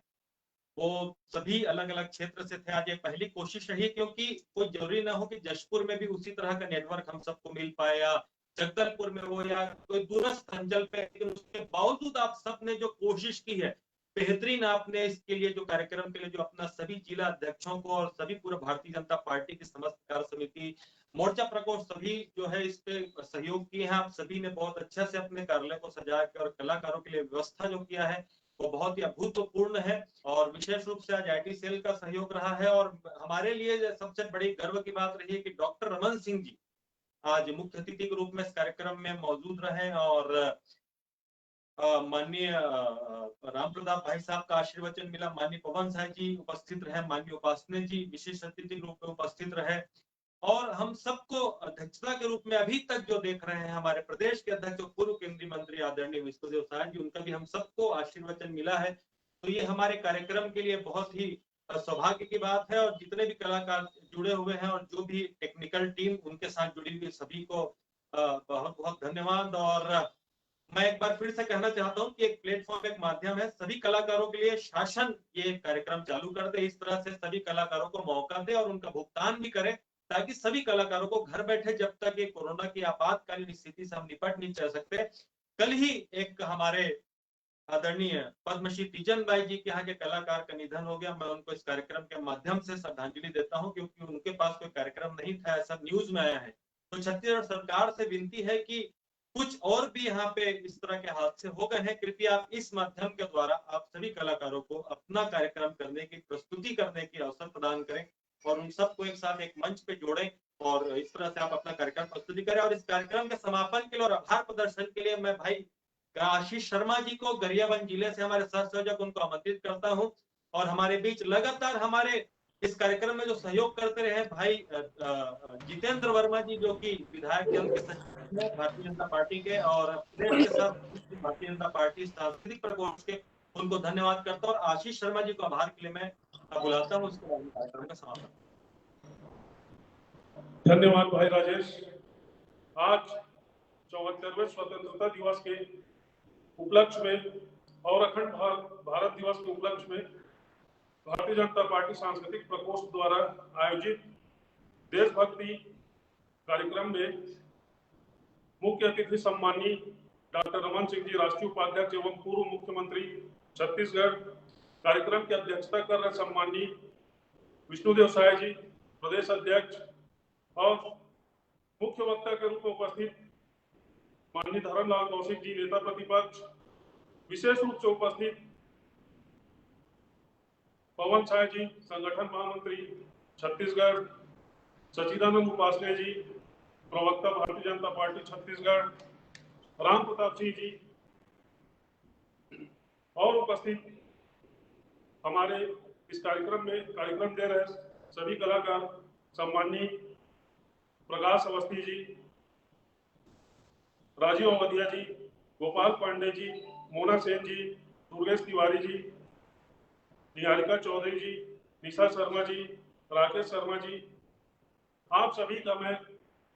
वो सभी अलग अलग क्षेत्र से थे। आज ये पहली कोशिश रही, क्योंकि कोई जरूरी ना हो कि जशपुर में भी उसी तरह का नेटवर्क हम सबको मिल पाए, या जगदलपुर में हो, या कोई दूरस्थ अंचल पे, लेकिन उसके बावजूद आप सबने जो कोशिश की है बेहतरीन, आपने इसके लिए जो कार्यक्रम के लिए जो अपना सभी जिला अध्यक्षों को और सभी पूरे भारतीय जनता पार्टी की समस्त कार्य समिति, मोर्चा प्रकोष्ठ सभी जो है इस पे सहयोग किए हैं। आप सभी ने बहुत अच्छे से अपने कार्यालय को सजा के और कलाकारों के लिए व्यवस्था जो किया है वो बहुत ही अभूतपूर्ण है। और विशेष रूप से आज आईटी सेल का सहयोग रहा है, और हमारे लिए सबसे बड़ी गर्व की बात रही है कि डॉक्टर रमन सिंह जी आज मुख्य अतिथि के रूप में इस कार्यक्रम में मौजूद रहे, और माननीय राम प्रताप भाई साहब का आशीर्वचन मिला, माननीय पवन साह जी उपस्थित रहे, माननीय उपासने जी विशेष अतिथि के रूप में उपस्थित रहे, और हम सबको अध्यक्षता के रूप में अभी तक जो देख रहे हैं हमारे प्रदेश के अध्यक्ष पूर्व केंद्रीय मंत्री आदरणीय विष्णुदेव साय जी, उनका भी हम सबको आशीर्वचन मिला है। तो ये हमारे कार्यक्रम के लिए बहुत ही सौभाग्य की बात है। और जितने भी कलाकार जुड़े हुए हैं और जो भी टेक्निकल टीम उनके साथ जुड़ी हुई सभी को बहुत बहुत धन्यवाद। और मैं एक बार फिर से कहना चाहता हूं कि एक प्लेटफॉर्म, एक माध्यम है, सभी कलाकारों के लिए शासन ये कार्यक्रम चालू कर दे, इस तरह से सभी कलाकारों को मौका दे और उनका भुगतान भी करे, ताकि सभी कलाकारों को घर बैठे, जब तक ये कोरोना की आपातकालीन स्थिति से हम निपट नहीं चल सकते। कल ही एक हमारे आदरणीय पद्मश्री तीजन बाई जी के यहाँ के कलाकार का निधन हो गया। मैं उनको इस कार्यक्रम के माध्यम से श्रद्धांजलि देता हूँ, क्योंकि उनके पास कोई कार्यक्रम नहीं था, ऐसा न्यूज में आया है। तो छत्तीसगढ़ सरकार से विनती है कि कुछ और भी यहाँ पे इस तरह के हादसे हो गए हैं, कृपया आप इस माध्यम के द्वारा आप सभी कलाकारों को अपना कार्यक्रम करने की, प्रस्तुति करने की अवसर प्रदान करें, और उन सबको एक साथ एक मंच पे जोड़ें, और इस तरह से आप अपना कार्यक्रम प्रस्तुति करें। और इस कार्यक्रम के समापन के लिए और आभार प्रदर्शन के लिए मैं भाई आशीष शर्मा जी को गरियाबंद जिले से हमारे सह संयोजक, उनको आमंत्रित करता हूं। और हमारे बीच लगातार हमारे इस कार्यक्रम में जो सहयोग करते रहे भाई जितेंद्र वर्मा जी, जो कि विधायक दल के सचिव हैं भारतीय जनता पार्टी के, और प्रदेश के साथ भारतीय जनता पार्टी सांस्कृतिक प्रकोष्ठ के, उनको धन्यवाद करता हूँ। और आशीष शर्मा जी को आभार के लिए मैं बुलाता हूँ, उसके बाद कार्यक्रम का समापन। धन्यवाद भाई राजेश। आज 74वें स्वतंत्रता दिवस के उपलक्ष्य में और अखंड भारत दिवस के उपलक्ष्य में भारतीय जनता पार्टी सांस्कृतिक प्रकोष्ठ द्वारा आयोजित देशभक्ति कार्यक्रम में मुख्य अतिथि सम्माननीय डॉक्टर रमन सिंह जी, राष्ट्रीय उपाध्यक्ष एवं पूर्व मुख्यमंत्री छत्तीसगढ़, कार्यक्रम की अध्यक्षता कर रहे सम्माननीय विष्णुदेव साय जी, प्रदेश अध्यक्ष, और मुख्य वक्ता के रूप में उपस्थित माननीय धर्मलाल कौशिक जी, नेता प्रतिपक्ष, विशेष रूप से उपस्थित पवन साय जी, संगठन महामंत्री छत्तीसगढ़, सचिदानंद उपासने जी, प्रवक्ता भारतीय जनता पार्टी छत्तीसगढ़ राम प्रताप सिंह जी और उपस्थित हमारे इस कार्यक्रम दे रहे सभी कलाकार, सम्माननीय प्रकाश अवस्थी जी, राजीव अवधिया जी, गोपाल पांडे जी, मोना सेन जी, दुर्गेश तिवारी जी, निहारिका चौधरी जी, निशा शर्मा जी, राकेश शर्मा जी, आप सभी का मैं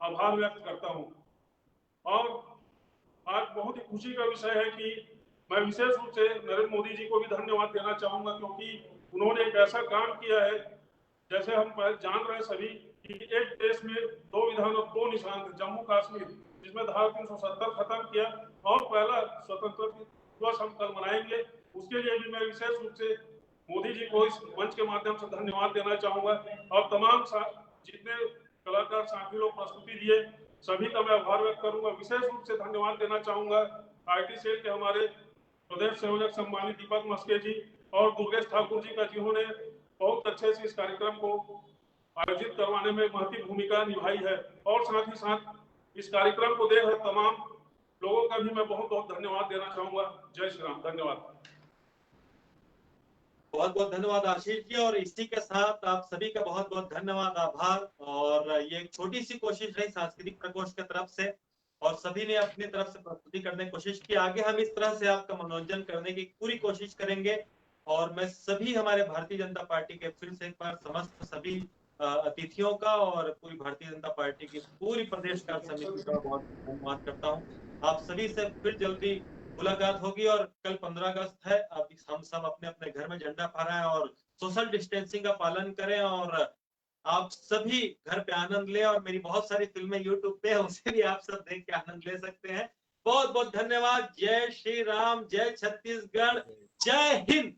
आभार व्यक्त करता हूं। और आज बहुत ही खुशी का विषय है कि मैं विशेष रूप से नरेंद्र मोदी जी को भी धन्यवाद देना चाहूंगा, क्योंकि उन्होंने एक ऐसा काम किया है, जैसे हम जान रहे सभी कि एक देश में 2 विधान और 2 निशान थे, जम्मू कश्मीर, जिसमें धारा 370 खत्म किया और पहला स्वतंत्रता दिवस हम कल मनाएंगे। उसके लिए भी मैं विशेष रूप से मोदी जी को इस मंच के माध्यम से धन्यवाद देना चाहूंगा। और तमाम जितने कलाकार साथी लोग प्रस्तुति दिए, सभी का मैं आभार व्यक्त करूंगा। विशेष रूप से धन्यवाद देना चाहूंगा IT सेल के हमारे प्रदेश संयोजक सम्मानित दीपक मस्के जी और दुर्गेश ठाकुर जी का, जिन्होंने बहुत अच्छे से इस कार्यक्रम को आयोजित करवाने में महत्वपूर्ण भूमिका निभाई है। और साथ ही साथ इस कार्यक्रम को देख रहे तमाम लोगों का भी मैं बहुत बहुत धन्यवाद देना चाहूंगा। जय श्री राम। धन्यवाद। बहुत बहुत धन्यवाद आशीष जी। और इसी के साथ आप सभी का बहुत बहुत धन्यवाद, आभार। और ये एक छोटी सी कोशिश रही सांस्कृतिक प्रकोष्ठ की तरफ से, और सभी ने अपनी तरफ से प्रस्तुति करने की कोशिश की। आगे हम इस तरह से आपका मनोरंजन करने की पूरी कोशिश करेंगे। और मैं सभी हमारे भारतीय जनता पार्टी के फिर से एक बार समस्त सभी अतिथियों का और पूरी भारतीय जनता पार्टी की पूरी प्रदेश कार्य समिति का बहुत धन्यवाद करता हूँ। आप सभी से फिर जल्दी मुलाकात होगी। और कल 15 अगस्त है, अब हम सब अपने अपने घर में झंडा फहराएं और सोशल डिस्टेंसिंग का पालन करें। और आप सभी घर पे आनंद लें। और मेरी बहुत सारी फिल्में यूट्यूब पे है, उसे भी आप सब देख के आनंद ले सकते हैं। बहुत बहुत धन्यवाद। जय श्री राम, जय छत्तीसगढ़, जय हिंद।